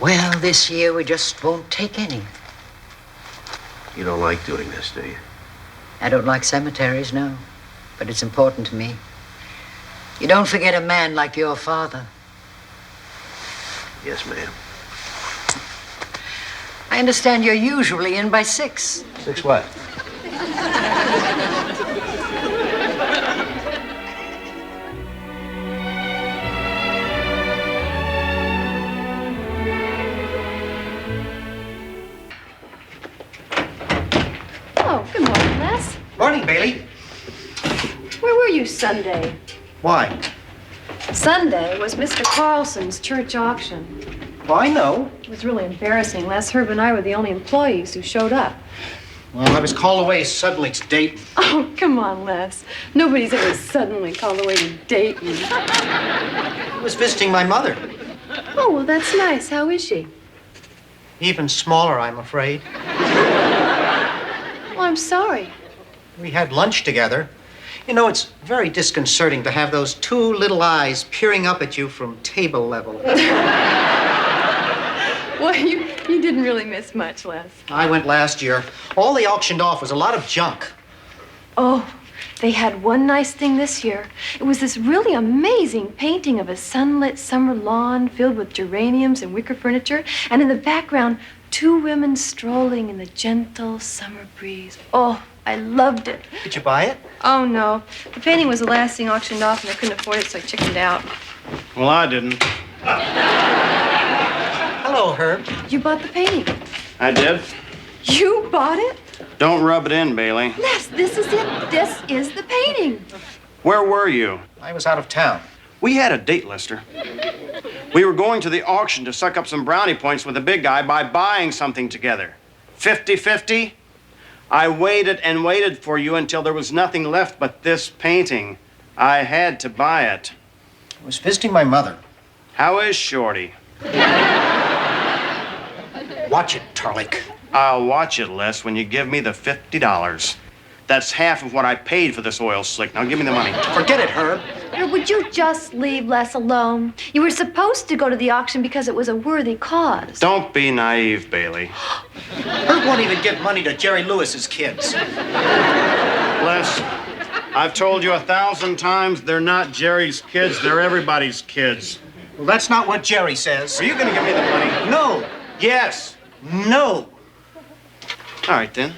Well, this year we just won't take any. You don't like doing this, do you? I don't like cemeteries, no. But it's important to me. You don't forget a man like your father. Yes, ma'am. I understand you're usually in by 6. 6 what? Oh, good morning, Les. Morning, Bailey. Where were you Sunday? Why? Sunday was Mr. Carlson's church auction. Well, I know. It was really embarrassing. Les, Herb, and I were the only employees who showed up. Well, I was called away suddenly to Dayton. Oh, come on, Les. Nobody's ever suddenly called away to Dayton. I was visiting my mother. Oh, well, that's nice. How is she? Even smaller, I'm afraid. Well, I'm sorry. We had lunch together. You know, it's very disconcerting to have those 2 little eyes peering up at you from table level. Well, you didn't really miss much, Les. I went last year. All they auctioned off was a lot of junk. Oh, they had one nice thing this year. It was this really amazing painting of a sunlit summer lawn filled with geraniums and wicker furniture, and in the background, 2 women strolling in the gentle summer breeze. Oh, I loved it. Did you buy it? Oh, no. The painting was the last thing auctioned off, and I couldn't afford it, so I chickened out. Well, I didn't. Hello, Herb. You bought the painting. I did. You bought it? Don't rub it in, Bailey. Les, this is it. This is the painting. Where were you? I was out of town. We had a date, Lester. We were going to the auction to suck up some brownie points with the big guy by buying something together. 50-50? I waited and waited for you until there was nothing left but this painting. I had to buy it. I was visiting my mother. How is Shorty? Watch it, Tarlik. I'll watch it, Les, when you give me the $50. That's half of what I paid for this oil slick. Now give me the money. Forget it, Herb. Or would you just leave Les alone? You were supposed to go to the auction because it was a worthy cause. Don't be naive, Bailey. Herb won't even give money to Jerry Lewis's kids. Les, I've told you 1,000 times they're not Jerry's kids, they're everybody's kids. Well, that's not what Jerry says. Are you gonna give me the money? No. Yes. No. All right, then.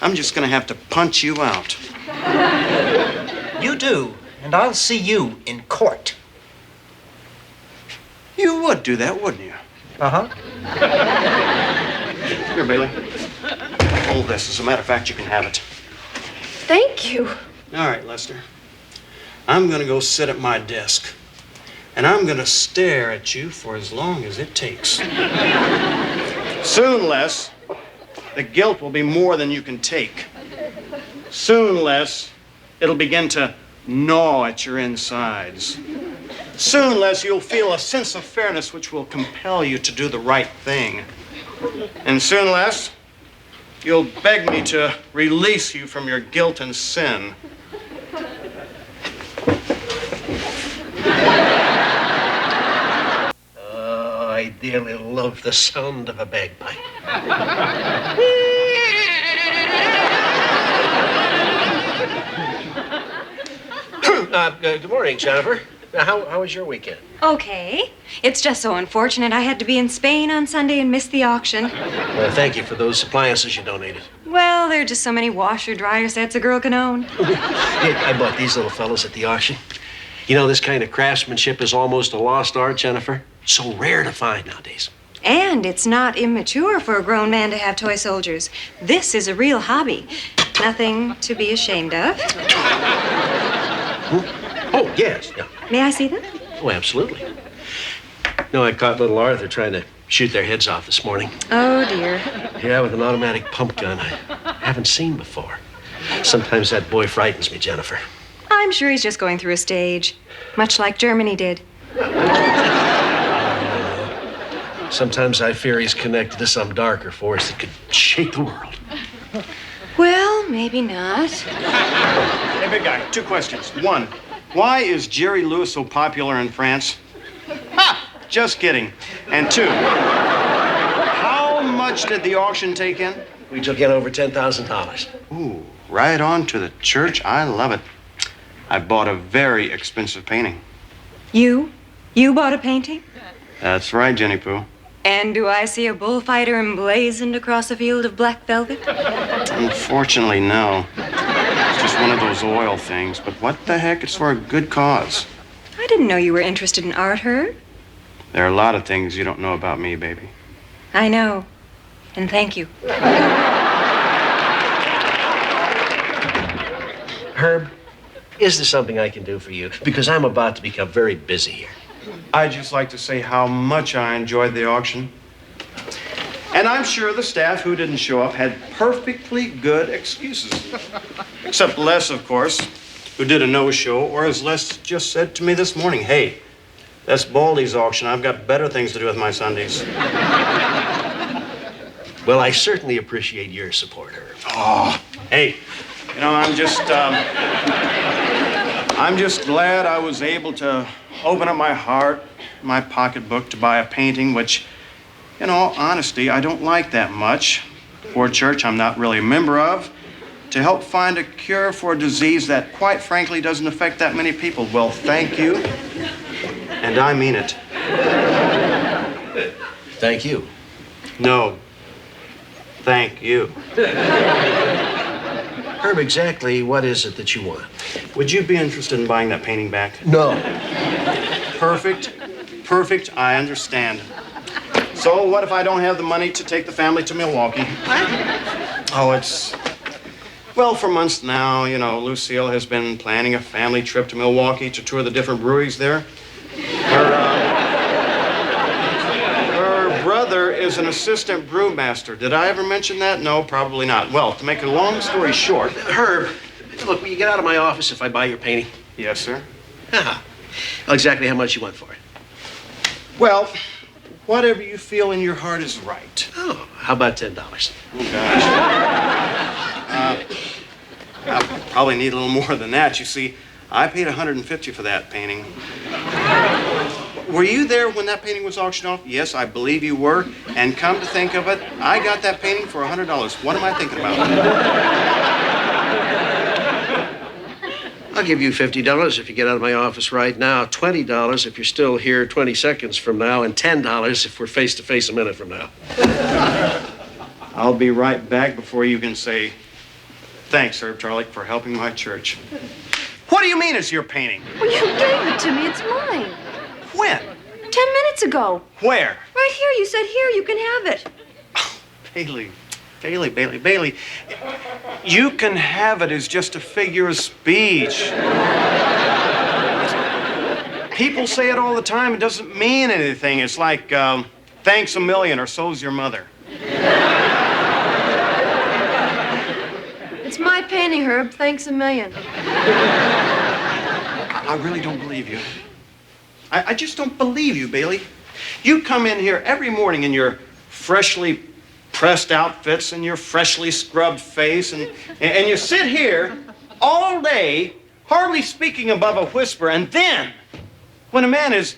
I'm just gonna have to punch you out. You do, and I'll see you in court. You would do that, wouldn't you? Uh-huh. Here, Bailey. Hold this. As a matter of fact, you can have it. Thank you. All right, Lester. I'm gonna go sit at my desk, and I'm gonna stare at you for as long as it takes. Soon, Les, the guilt will be more than you can take. Soon, Les, it'll begin to gnaw at your insides. Soon, Les, you'll feel a sense of fairness which will compel you to do the right thing. And soon, Les, you'll beg me to release you from your guilt and sin. I dearly love the sound of a bagpipe. Good morning, Jennifer. Now, how was your weekend? Okay. It's just so unfortunate I had to be in Spain on Sunday and miss the auction. Thank you for those appliances you donated. Well, there are just so many washer-dryer sets a girl can own. Yeah, I bought these little fellas at the auction. You know, this kind of craftsmanship is almost a lost art, Jennifer. So rare to find nowadays. And it's not immature for a grown man to have toy soldiers. This is a real hobby. Nothing to be ashamed of. Oh, yes. Yeah. May I see them? Oh, absolutely. No, I caught little Arthur trying to shoot their heads off this morning. Oh, dear. Yeah, with an automatic pump gun I haven't seen before. Sometimes that boy frightens me, Jennifer. I'm sure he's just going through a stage, much like Germany did. Sometimes I fear he's connected to some darker force that could shake the world. Well, maybe not. Hey, big guy, 2 questions. 1, why is Jerry Lewis so popular in France? Ha! Just kidding. And 2, how much did the auction take in? We took in over $10,000. Ooh, right on to the church. I love it. I bought a very expensive painting. You? You bought a painting? That's right, Jenny Pooh. And do I see a bullfighter emblazoned across a field of black velvet? Unfortunately, no. It's just one of those oil things, but what the heck? It's for a good cause. I didn't know you were interested in art, Herb. There are a lot of things you don't know about me, baby. I know. And thank you. Herb, is there something I can do for you? Because I'm about to become very busy here. I'd just like to say how much I enjoyed the auction. And I'm sure the staff who didn't show up had perfectly good excuses. Except Les, of course, who did a no-show, or as Les just said to me this morning, hey, that's Baldy's auction. I've got better things to do with my Sundays. Well, I certainly appreciate your support, Herb. Oh, hey, you know, I'm just glad I was able to open up my heart, my pocketbook to buy a painting, which, in all honesty, I don't like that much, for a church I'm not really a member of, to help find a cure for a disease that, quite frankly, doesn't affect that many people. Well, thank you, and I mean it. Thank you. No, thank you. Herb, exactly what is it that you want? Would you be interested in buying that painting back? No. Perfect, I understand. So what if I don't have the money to take the family to Milwaukee? Oh, well, for months now, you know, Lucille has been planning a family trip to Milwaukee to tour the different breweries there. Her brother is an assistant brewmaster. Did I ever mention that? No, probably not. Well, to make a long story short... Herb, look, will you get out of my office if I buy your painting? Yes, sir. Well, exactly how much you want for it? Well, whatever you feel in your heart is right. Oh, how about $10? Oh, gosh. I'll probably need a little more than that. You see, I paid $150 for that painting. Were you there when that painting was auctioned off? Yes, I believe you were. And come to think of it, I got that painting for $100. What am I thinking about? I'll give you $50 if you get out of my office right now, $20 if you're still here 20 seconds from now, and $10 if we're face-to-face a minute from now. I'll be right back before you can say, thanks, Herb Tarlick, for helping my church. What do you mean it's your painting? Well, you gave it to me. It's mine. When? 10 minutes ago. Where? Right here. You said, here, you can have it. Bailey. You can have it as just a figure of speech. People say it all the time. It doesn't mean anything. It's like, thanks a million or so's your mother. It's my painting, Herb. Thanks a million. I really don't believe you. I just don't believe you, Bailey. You come in here every morning in your freshly pressed outfits and your freshly scrubbed face, and you sit here all day, hardly speaking above a whisper, and then, when a man is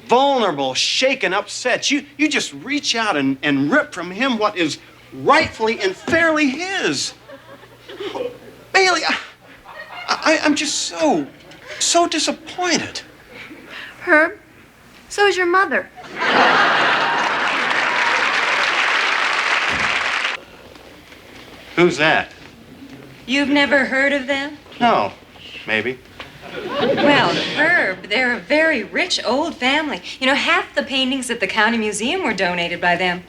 vulnerable, shaken, upset, you just reach out and rip from him what is rightfully and fairly his. Bailey, I'm just so disappointed. Herb, so's your mother. Who's that? You've never heard of them? No, maybe. Well, Herb, they're a very rich old family. You know, half the paintings at the county museum were donated by them.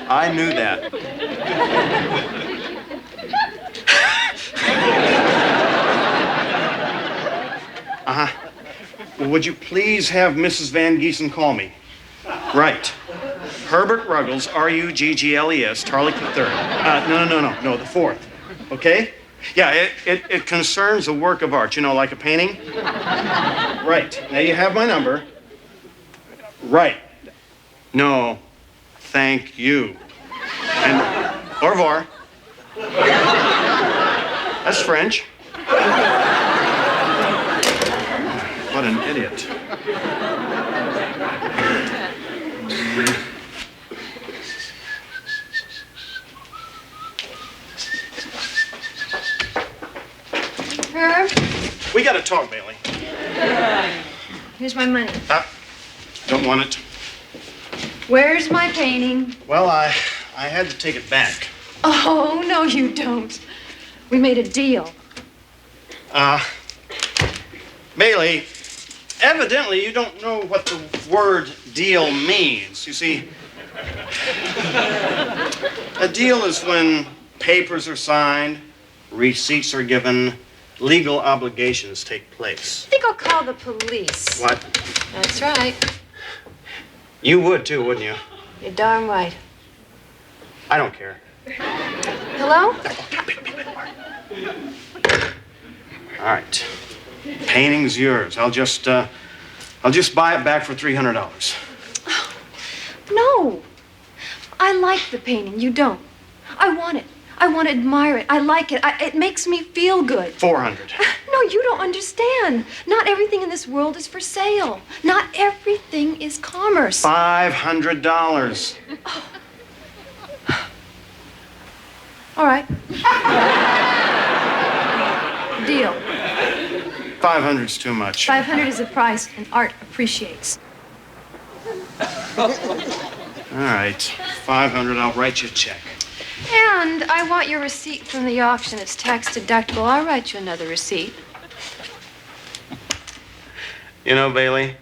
I knew that. Would you please have Mrs. Van Giesen call me? Right. Herbert Ruggles, Ruggles, Tarlick III. No, the fourth. Okay? Yeah, it concerns a work of art, you know, like a painting. Right. Now you have my number. Right. No, thank you. And au revoir. That's French. What an idiot. Herb, We gotta talk, Bailey. here's my money. Don't want it. Where's my painting? Well, I had to take it back. Oh, no, you don't. We made a deal. Bailey, evidently you don't know what the word deal means. You see, a deal is when papers are signed, receipts are given, legal obligations take place. I think I'll call the police. What? That's right. You would too, wouldn't you? You're darn right. I don't care. Hello? All right. Painting's yours. I'll just buy it back for $300. No. I like the painting. You don't. I want it. I want to admire it. I like it. It makes me feel good. $400. No, you don't understand. Not everything in this world is for sale. Not everything is commerce. $500. All right. Deal. 500's too much. 500 is a price and art appreciates. All right. 500, I'll write you a check. And I want your receipt from the auction. It's tax deductible. I'll write you another receipt. You know, Bailey,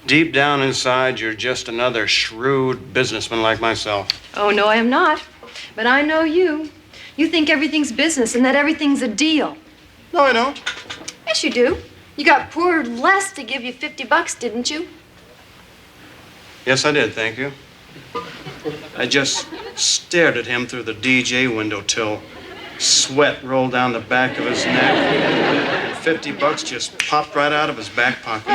deep down inside, you're just another shrewd businessman like myself. Oh, no, I am not. But I know you. You think everything's business and that everything's a deal. No, I don't. Yes, you do. You got poor Les to give you $50, didn't you? Yes, I did, thank you. I just stared at him through the DJ window till sweat rolled down the back of his neck. And $50 just popped right out of his back pocket.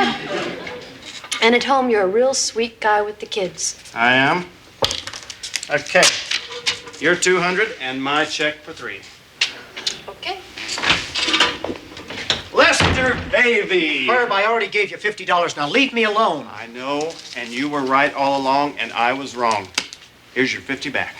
And at home, you're a real sweet guy with the kids. I am? Okay. Your 200 and my check for 3. Okay. Lester, baby! Herb, I already gave you $50. Now leave me alone. I know, and you were right all along, and I was wrong. Here's your 50 back.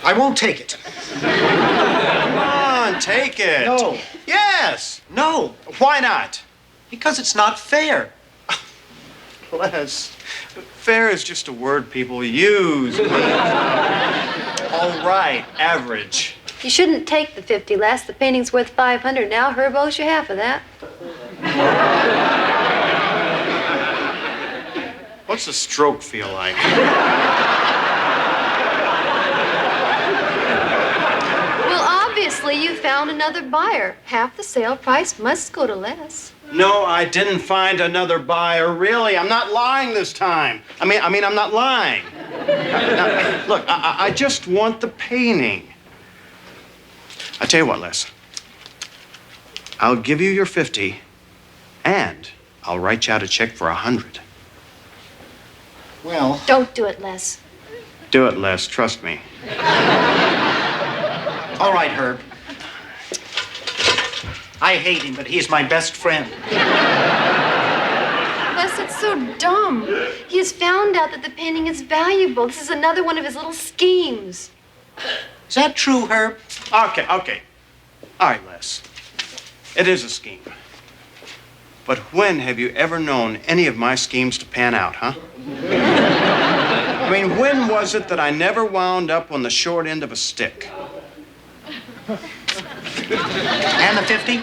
I won't take it. Come on, take it. No. Yes. No. Why not? Because it's not fair. Les, fair is just a word people use. All right, average. You shouldn't take the 50, Les. The painting's worth $500 now. Herb owes you half of that. What's a stroke feel like? Well, obviously, you found another buyer. Half the sale price must go to Les. No, I didn't find another buyer, really. I'm not lying this time. I mean, I'm not lying. Now, look, I just want the painting. I tell you what, Les. I'll give you your 50, and I'll write you out a check for 100. Well... Don't do it, Les. Do it, Les. Trust me. All right, Herb. I hate him, but he's my best friend. Les, it's so dumb. He has found out that the painting is valuable. This is another one of his little schemes. Is that true, Herb? Okay. All right, Les. It is a scheme. But when have you ever known any of my schemes to pan out, huh? I mean, when was it that I never wound up on the short end of a stick? And the 50?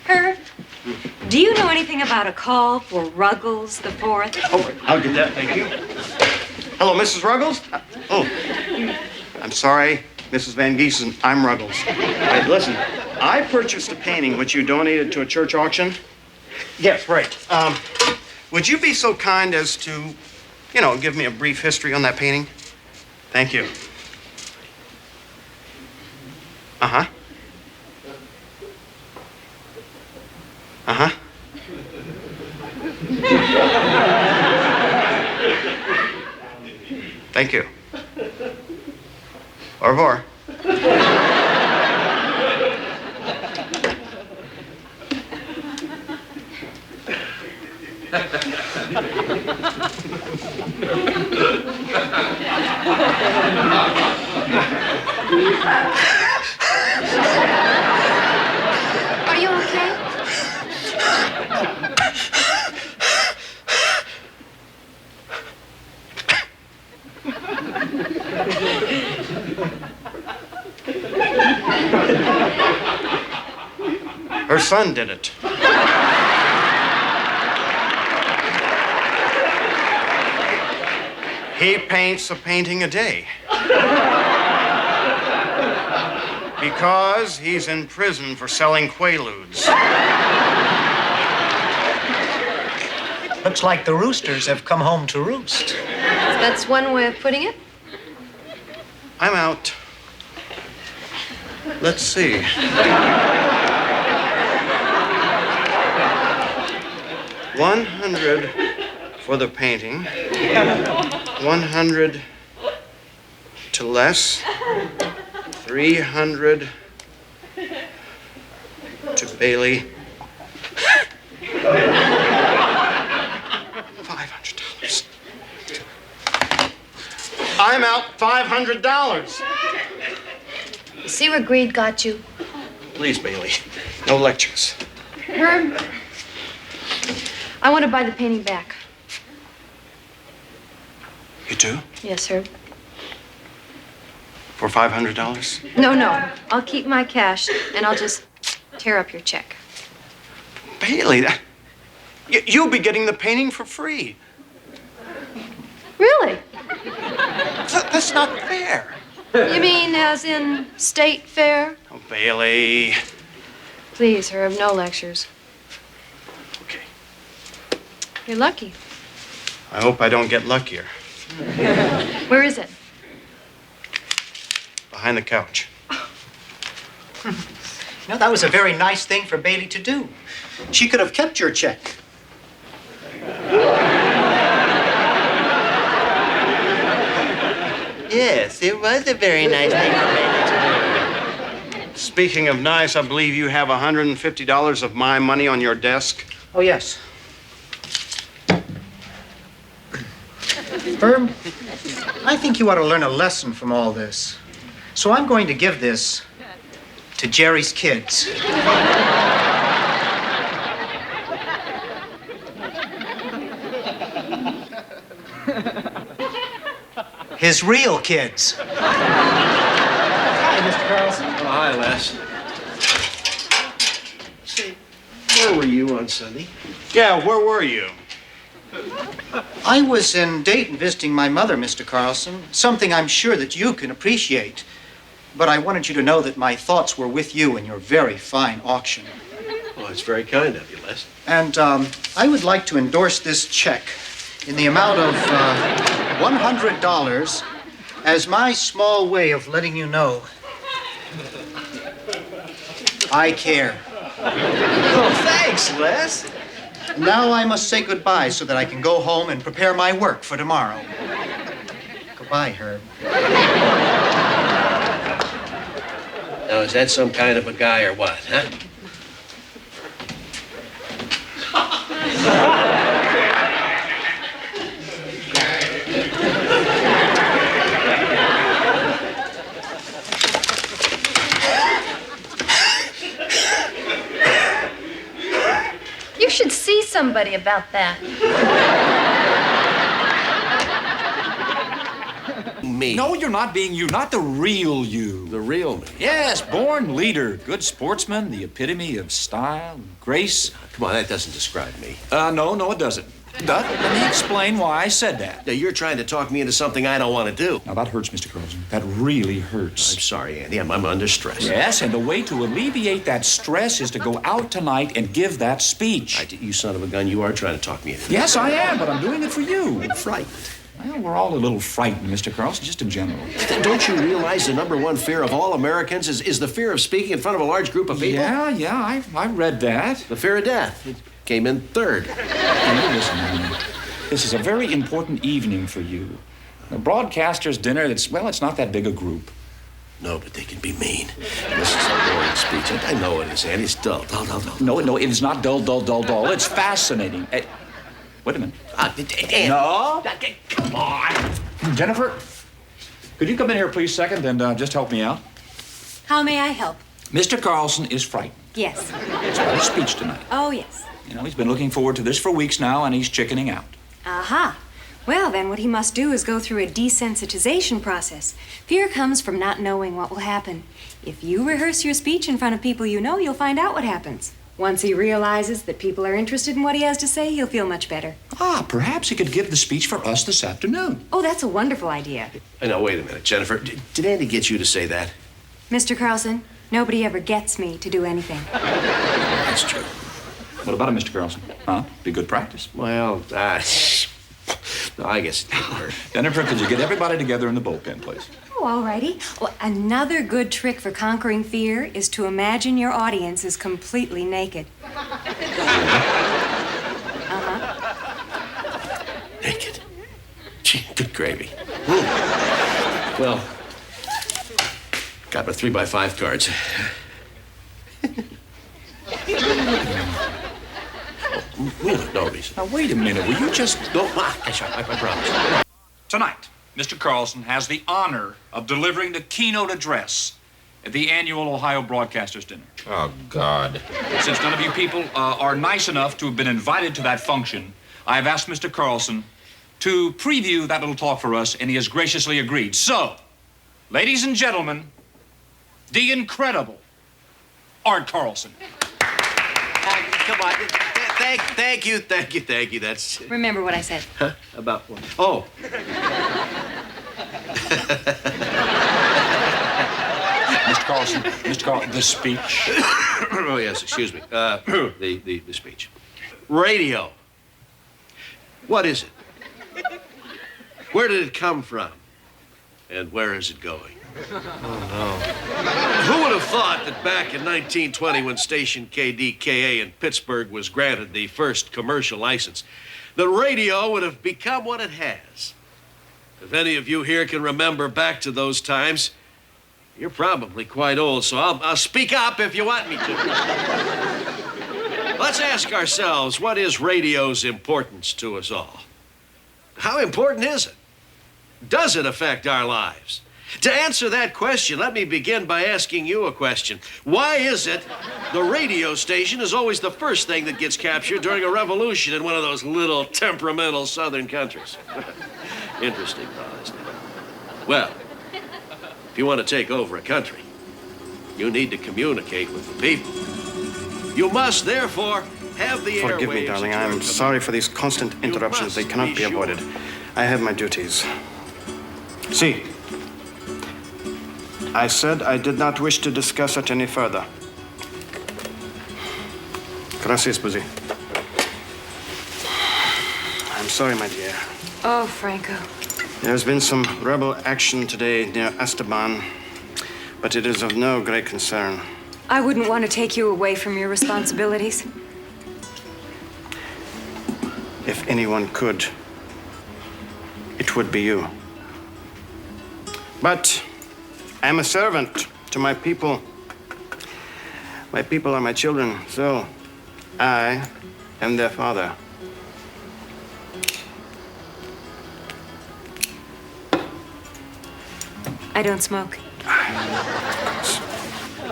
Herb, do you know anything about a call for Ruggles the Fourth? Oh, I'll get that, thank you. Hello, Mrs. Ruggles? Oh, I'm sorry, Mrs. Van Giesen, I'm Ruggles. Right, listen, I purchased a painting which you donated to a church auction. Yes, right. Would you be so kind as to, give me a brief history on that painting? Thank you. Uh-huh. Uh-huh. Thank you. Au revoir. Are you okay? Her son did it. He paints a painting a day. Because he's in prison for selling Quaaludes. Looks like the roosters have come home to roost. That's one way of putting it. I'm out. Let's see. $100 for the painting. 100 to Les. 300 to Bailey. $500. I'm out $500. See where greed got you? Please, Bailey. No lectures. Herb, I want to buy the painting back. You do? Yes, Herb. For $500? No. I'll keep my cash, and I'll just tear up your check. Bailey, you'll be getting the painting for free. Really? That's not fair. You mean as in state fair? Oh, Bailey. Please, Herb, no lectures. Okay. You're lucky. I hope I don't get luckier. Where is it? Behind the couch. That was a very nice thing for Bailey to do. She could have kept your check. Yes, it was a very nice thing for Bailey to do. Speaking of nice, I believe you have $150 of my money on your desk. Oh, yes. Herb, I think you ought to learn a lesson from all this. So I'm going to give this to Jerry's kids. His real kids. Hi, Mr. Carlson. Oh, hi, Les. Say, where were you on Sunday? Yeah, where were you? I was in Dayton visiting my mother, Mr. Carlson, something I'm sure that you can appreciate. But I wanted you to know that my thoughts were with you in your very fine auction. Oh, it's very kind of you, Les. And I would like to endorse this check in the amount of $100 as my small way of letting you know I care. Oh, thanks, Les. Now I must say goodbye so that I can go home and prepare my work for tomorrow. Goodbye, Herb. Now, is that some kind of a guy or what, huh? should see somebody about that. Me. No, you're not being you, not the real you. The real me. Yes, born leader, good sportsman, the epitome of style, grace. Come on, that doesn't describe me. No, it doesn't. Let me explain why I said that. Now, you're trying to talk me into something I don't want to do. Now, that hurts, Mr. Carlson. That really hurts. I'm sorry, Andy. I'm under stress. Yes, and the way to alleviate that stress is to go out tonight and give that speech. You son of a gun, you are trying to talk me into Yes, I am, but I'm doing it for you. I'm frightened. Well, we're all a little frightened, Mr. Carlson, just in general. Don't you realize the number one fear of all Americans is the fear of speaking in front of a large group of people? Yeah, I read that. The fear of death. It came in third. Now, listen, man. This is a very important evening for you. The broadcaster's dinner, it's not that big a group. No, but they can be mean. This is a boring speech. I know it is, Andy. It's dull. No, it is not dull. It's fascinating. Wait a minute. Andy. No. Come on. Jennifer, could you come in here, please, a second, and just help me out? How may I help? Mr. Carlson is frightened. Yes. It's about his speech tonight. Oh, yes. You know, he's been looking forward to this for weeks now, and he's chickening out. Aha. Well, then what he must do is go through a desensitization process. Fear comes from not knowing what will happen. If you rehearse your speech in front of people you know, you'll find out what happens. Once he realizes that people are interested in what he has to say, he'll feel much better. Perhaps he could give the speech for us this afternoon. Oh, that's a wonderful idea. Now, wait a minute, Jennifer. Did Andy get you to say that? Mr. Carlson, nobody ever gets me to do anything. That's true. What about it, Mr. Carlson? Huh? Be good practice. Well, no, I guess it didn't hurt. Jennifer, could you get everybody together in the bullpen, please? Oh, all righty. Well, another good trick for conquering fear is to imagine your audience is completely naked. Naked? Gee, good gravy. Well, got my 3x5 cards. No reason. Now, wait a minute. Will you just... No, I promise. Tonight, Mr. Carlson has the honor of delivering the keynote address at the annual Ohio Broadcasters Dinner. Oh, God. Since none of you people are nice enough to have been invited to that function, I have asked Mr. Carlson to preview that little talk for us, and he has graciously agreed. So, ladies and gentlemen, the incredible Art Carlson. Come on. Thank you. That's... Remember what I said. Huh? About what? Oh. Mr. Carlson, the speech. Oh, yes, excuse me. The speech. Radio. What is it? Where did it come from? And where is it going? Oh, no. Who would have thought that back in 1920, when station KDKA in Pittsburgh was granted the first commercial license, the radio would have become what it has? If any of you here can remember back to those times, you're probably quite old, so I'll speak up if you want me to. Let's ask ourselves, what is radio's importance to us all? How important is it? Does it affect our lives? To answer that question, let me begin by asking you a question. Why is it the radio station is always the first thing that gets captured during a revolution in one of those little temperamental southern countries? Interesting thought, isn't it? Well, if you want to take over a country, you need to communicate with the people. You must, therefore, have the airwaves... Forgive me, darling. I'm sorry for these constant interruptions. They cannot be avoided. I have my duties. See, I said I did not wish to discuss it any further. Gracias, Buzzy. I'm sorry, my dear. Oh, Franco. There's been some rebel action today near Esteban, but it is of no great concern. I wouldn't want to take you away from your responsibilities. If anyone could, it would be you. But I'm a servant to my people. My people are my children, so I am their father. I don't smoke.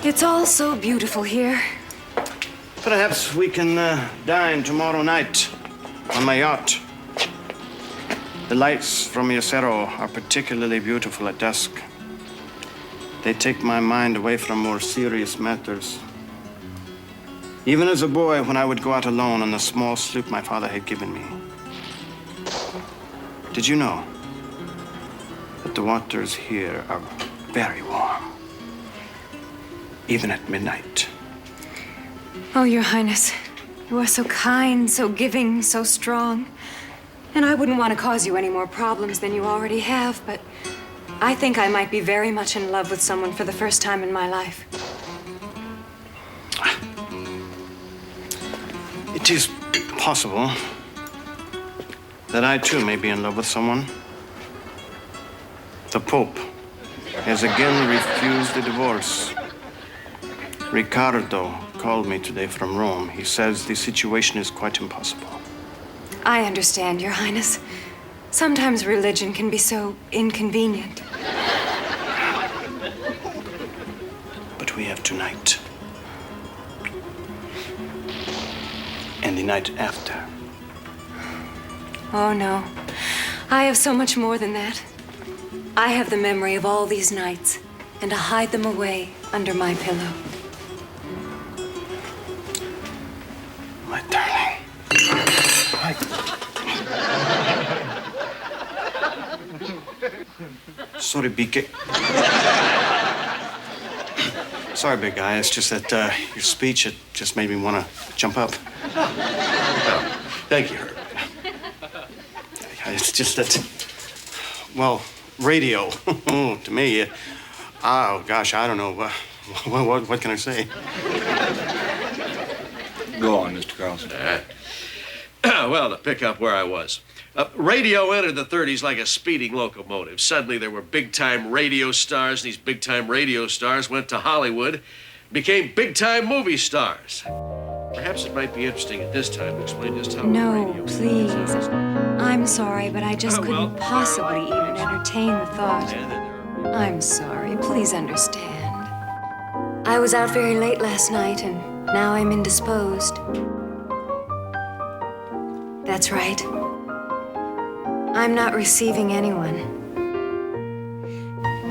It's all so beautiful here. Perhaps we can dine tomorrow night on my yacht. The lights from Yacero are particularly beautiful at dusk. They take my mind away from more serious matters. Even as a boy, when I would go out alone on the small sloop my father had given me. Did you know that the waters here are very warm, even at midnight? Oh, Your Highness, you are so kind, so giving, so strong. And I wouldn't want to cause you any more problems than you already have, but I think I might be very much in love with someone for the first time in my life. It is possible that I too may be in love with someone. The Pope has again refused a divorce. Ricardo called me today from Rome. He says the situation is quite impossible. I understand, Your Highness. Sometimes religion can be so inconvenient. But we have tonight. And the night after. Oh, no. I have so much more than that. I have the memory of all these nights, and I hide them away under my pillow. My darling. Sorry, BK. Sorry, big guy. It's just that your speech, it just made me want to jump up. Thank you, Herb. It's just that, well, radio, to me, oh, gosh, I don't know. What can I say? Go on, Mr. Carlson. Well, to pick up where I was. Radio entered the 30s like a speeding locomotive. Suddenly there were big-time radio stars, and these big-time radio stars went to Hollywood, became big-time movie stars. Perhaps it might be interesting at this time to explain just how No, please. I'm sorry, but I just couldn't possibly even entertain the thought. I'm sorry. Please understand. I was out very late last night, and now I'm indisposed. That's right. I'm not receiving anyone.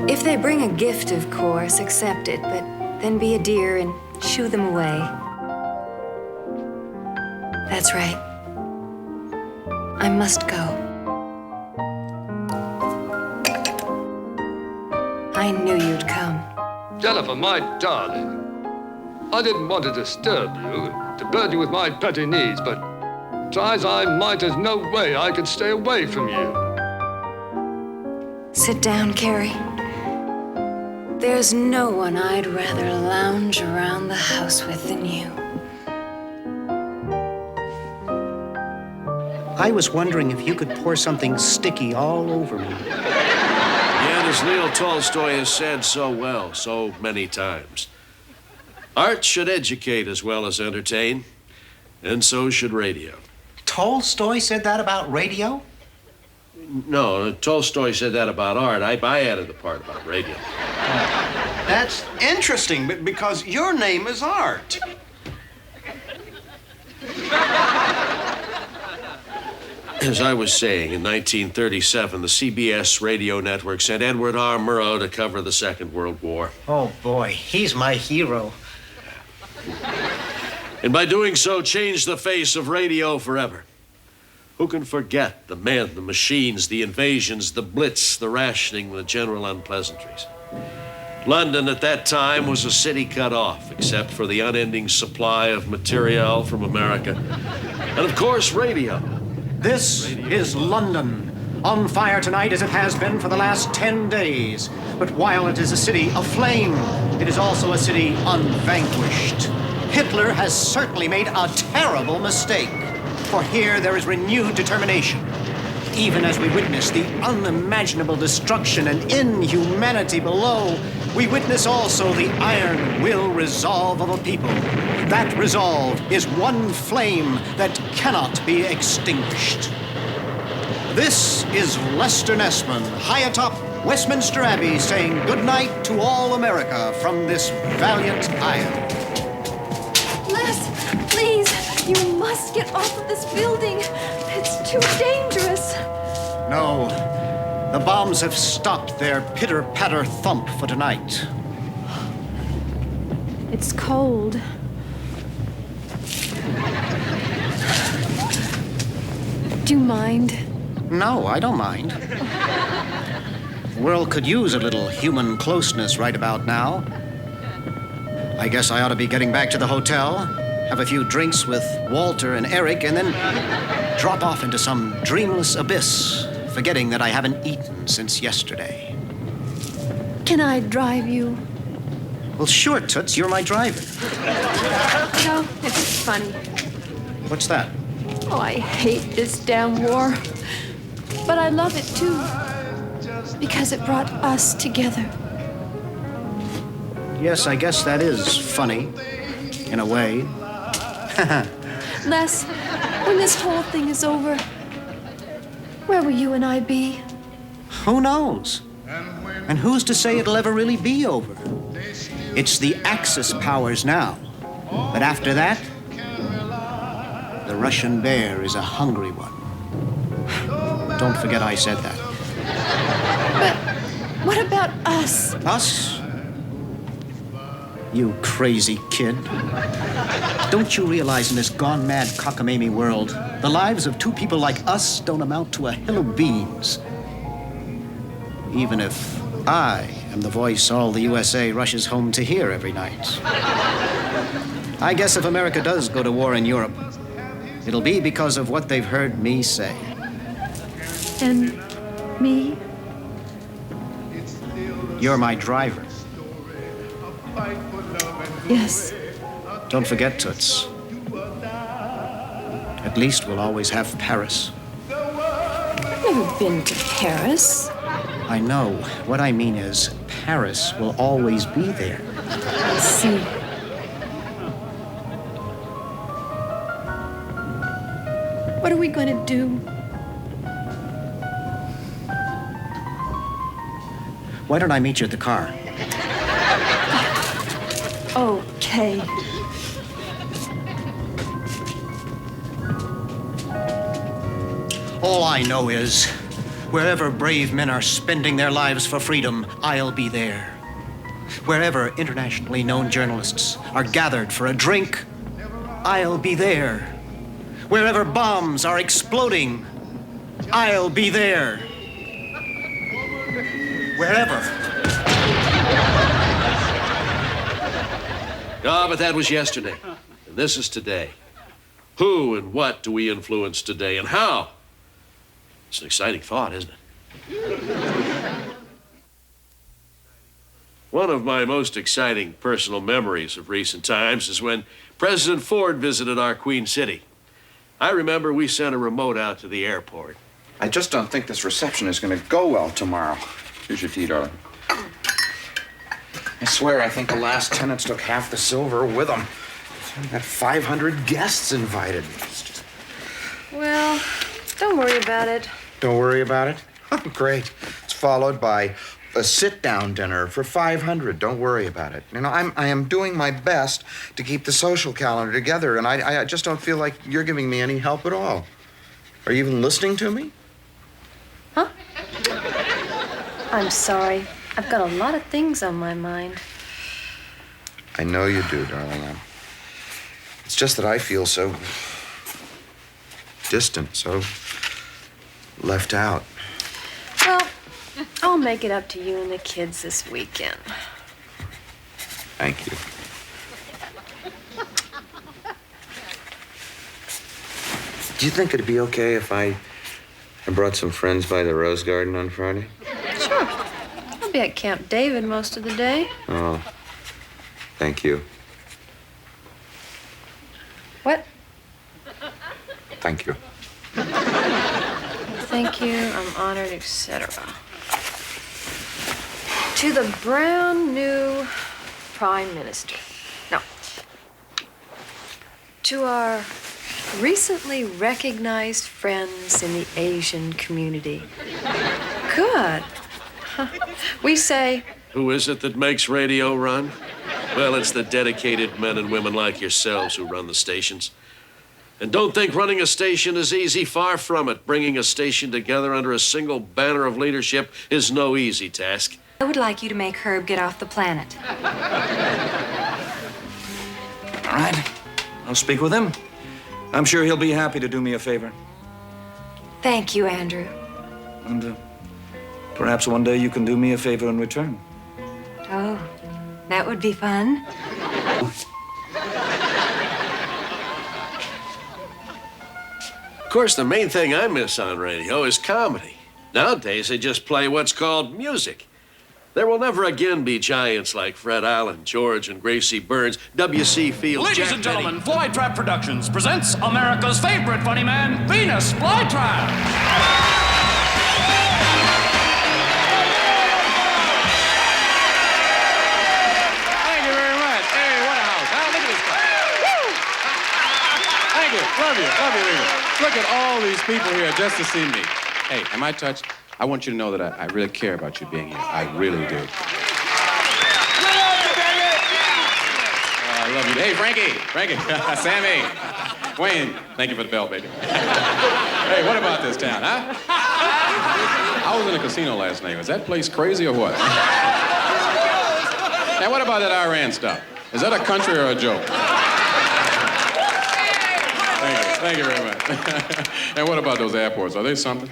If they bring a gift, of course, accept it, but then be a dear and shoo them away. That's right. I must go. I knew you'd come. Jennifer, my darling, I didn't want to disturb you, to burden you with my petty needs, but try as I might, there's no way I could stay away from you. Sit down, Carrie. There's no one I'd rather lounge around the house with than you. I was wondering if you could pour something sticky all over me. Yeah, as Leo Tolstoy has said so well, so many times. Art should educate as well as entertain, and so should radio. Tolstoy said that about radio? No, Tolstoy said that about art. I added the part about radio. That's interesting, because your name is Art. As I was saying, in 1937, the CBS radio network sent Edward R. Murrow to cover the Second World War. Oh, boy, he's my hero. And by doing so, changed the face of radio forever. Who can forget the men, the machines, the invasions, the blitz, the rationing, the general unpleasantries? London at that time was a city cut off, except for the unending supply of material from America. And of course, radio. This is London, on fire tonight as it has been for the last 10 days. But while it is a city aflame, it is also a city unvanquished. Hitler has certainly made a terrible mistake, for here there is renewed determination. Even as we witness the unimaginable destruction and inhumanity below, we witness also the iron will resolve of a people. That resolve is one flame that cannot be extinguished. This is Lester Nessman, high atop Westminster Abbey, saying good night to all America from this valiant isle. Les! must get off of this building. It's too dangerous. No. The bombs have stopped their pitter-patter thump for tonight. It's cold. Do you mind? No, I don't mind. The world could use a little human closeness right about now. I guess I ought to be getting back to the hotel, have a few drinks with Walter and Eric, and then drop off into some dreamless abyss, forgetting that I haven't eaten since yesterday. Can I drive you? Well, sure, Toots, you're my driver. No, it's funny. What's that? Oh, I hate this damn war. But I love it, too. Because it brought us together. Yes, I guess that is funny, in a way. Les, when this whole thing is over, where will you and I be? Who knows? And who's to say it'll ever really be over? It's the Axis powers now. But after that, the Russian bear is a hungry one. Don't forget I said that. But what about us? Us? You crazy kid. Don't you realize in this gone-mad cockamamie world, the lives of two people like us don't amount to a hill of beans? Even if I am the voice all the USA rushes home to hear every night. I guess if America does go to war in Europe, it'll be because of what they've heard me say. And me? You're my driver. Yes. Don't forget, Toots. At least we'll always have Paris. I've never been to Paris. I know. What I mean is, Paris will always be there. I see. What are we going to do? Why don't I meet you at the car? Okay. All I know is, wherever brave men are spending their lives for freedom, I'll be there. Wherever internationally known journalists are gathered for a drink, I'll be there. Wherever bombs are exploding, I'll be there. Wherever. Ah, but that was yesterday. And this is today. Who and what do we influence today, and how? It's an exciting thought, isn't it? One of my most exciting personal memories of recent times is when President Ford visited our Queen City. I remember we sent a remote out to the airport. I just don't think this reception is going to go well tomorrow. Here's your tea, darling. I swear, I think the last tenants took half the silver with them. We've got 500 guests invited. Well, don't worry about it. Don't worry about it? Great. It's followed by a sit-down dinner for 500. Don't worry about it. You know, I am doing my best to keep the social calendar together, and I just don't feel like you're giving me any help at all. Are you even listening to me? Huh? I'm sorry. I've got a lot of things on my mind. I know you do, darling. It's just that I feel so distant, so left out. Well, I'll make it up to you and the kids this weekend. Thank you. Do you think it'd be okay if I brought some friends by the Rose Garden on Friday? Sure. I'll be at Camp David most of the day. Oh, thank you. What? Thank you. Thank you, I'm honored, etc. To the brand new Prime Minister. No. To our recently recognized friends in the Asian community. Good. We say, Who is it that makes radio run? Well, it's the dedicated men and women like yourselves who run the stations. And don't think running a station is easy. Far from it. Bringing a station together under a single banner of leadership is no easy task. I would like you to make Herb get off the planet. All right. I'll speak with him. I'm sure he'll be happy to do me a favor. Thank you, Andrew. And perhaps one day you can do me a favor in return. Oh, that would be fun. Of course, the main thing I miss on radio is comedy. Nowadays, they just play what's called music. There will never again be giants like Fred Allen, George and Gracie Burns, W.C. Fields, Ladies Jack and gentlemen, Benny. Flytrap Productions presents America's favorite funny man, Venus Flytrap. Thank you very much. Hey, what a house. Look at this guy. Woo! Thank you. Love you. Love you, Rita. Look at all these people here just to see me. Hey, am I touched? I want you to know that I really care about you being here. I really do. I love you. Hey, Frankie. Sammy. Wayne. Thank you for the bell, baby. Hey, what about this town, huh? I was in a casino last night. Was that place crazy or what? Now, what about that Iran stuff? Is that a country or a joke? Thank you very much. And what about those airports? Are they something?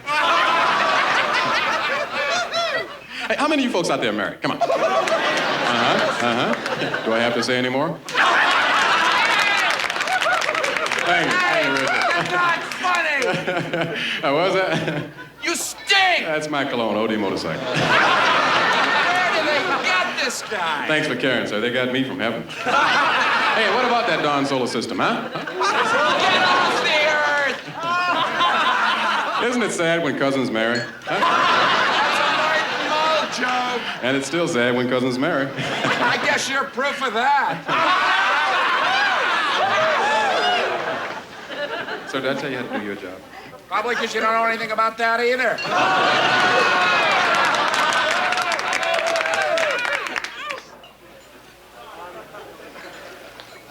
Hey, how many of you folks out there are married? Come on. Do I have to say any more? Thank you, Richard. That's funny! What was that? You stink! That's my cologne, OD motorcycle. Where did they get this guy? Thanks for caring, sir. They got me from heaven. Hey, what about that darn solar system, huh? Get off the earth! Isn't it sad when cousins marry? Huh? Joke. And it's still sad when cousins marry. I guess you're proof of that. So did I tell you how to do your job? Probably because you don't know anything about that either.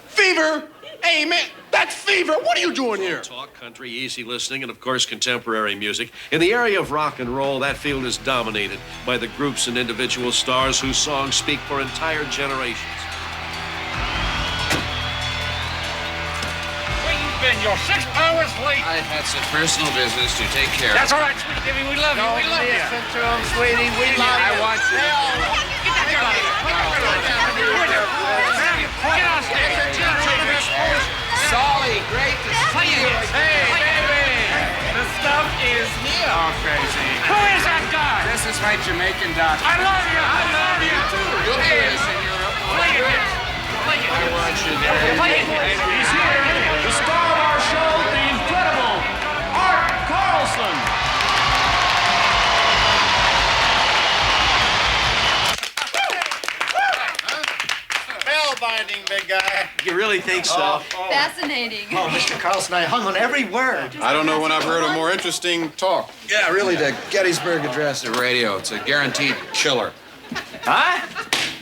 Fever! Hey, man, that's Fever! What are you doing here? Talk, country, easy listening, and of course, contemporary music. In the area of rock and roll, that field is dominated by the groups and individual stars whose songs speak for entire generations. Where you been? You're 6 hours late. I've had some personal business to take care of. That's all right, sweet Jimmy. We love you. We love you. Listen to him, sweetie. We love you. I want you. Get that girl out of here. Get downstairs. Solly, great to see you. Hey, baby. The stuff is here. Oh, crazy. Who is that guy? This is my Jamaican doctor. I love you. I love you. You'll do this in Europe. Play it. Play it. I want you there. Play it. He's here. The star of our show, the incredible Art Carlson. Spellbinding, big guy. You really think so? Fascinating. Oh, Mr. Carlson, I hung on every word. I don't know when I've heard a more interesting talk. Yeah, really, the Gettysburg Address. The radio, it's a guaranteed killer. Huh?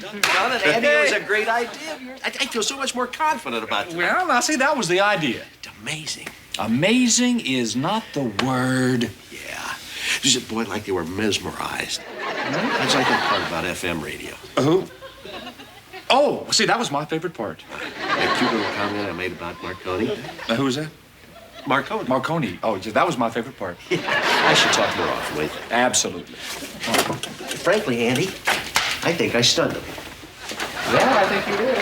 Done it, Andy. It was a great idea of yours. I feel so much more confident about it. Well, now, see, that was the idea. It's amazing. Amazing is not the word. Yeah. Just a boy like they were mesmerized. That's like that part about FM radio. Who? Oh, see, that was my favorite part. That cute little comment I made about Marconi. Who was that? Marconi. Marconi. Oh, yeah, that was my favorite part. Yeah. I should talk more often with you. Absolutely. Frankly, Andy, I think I stunned him. Yeah, I think you did.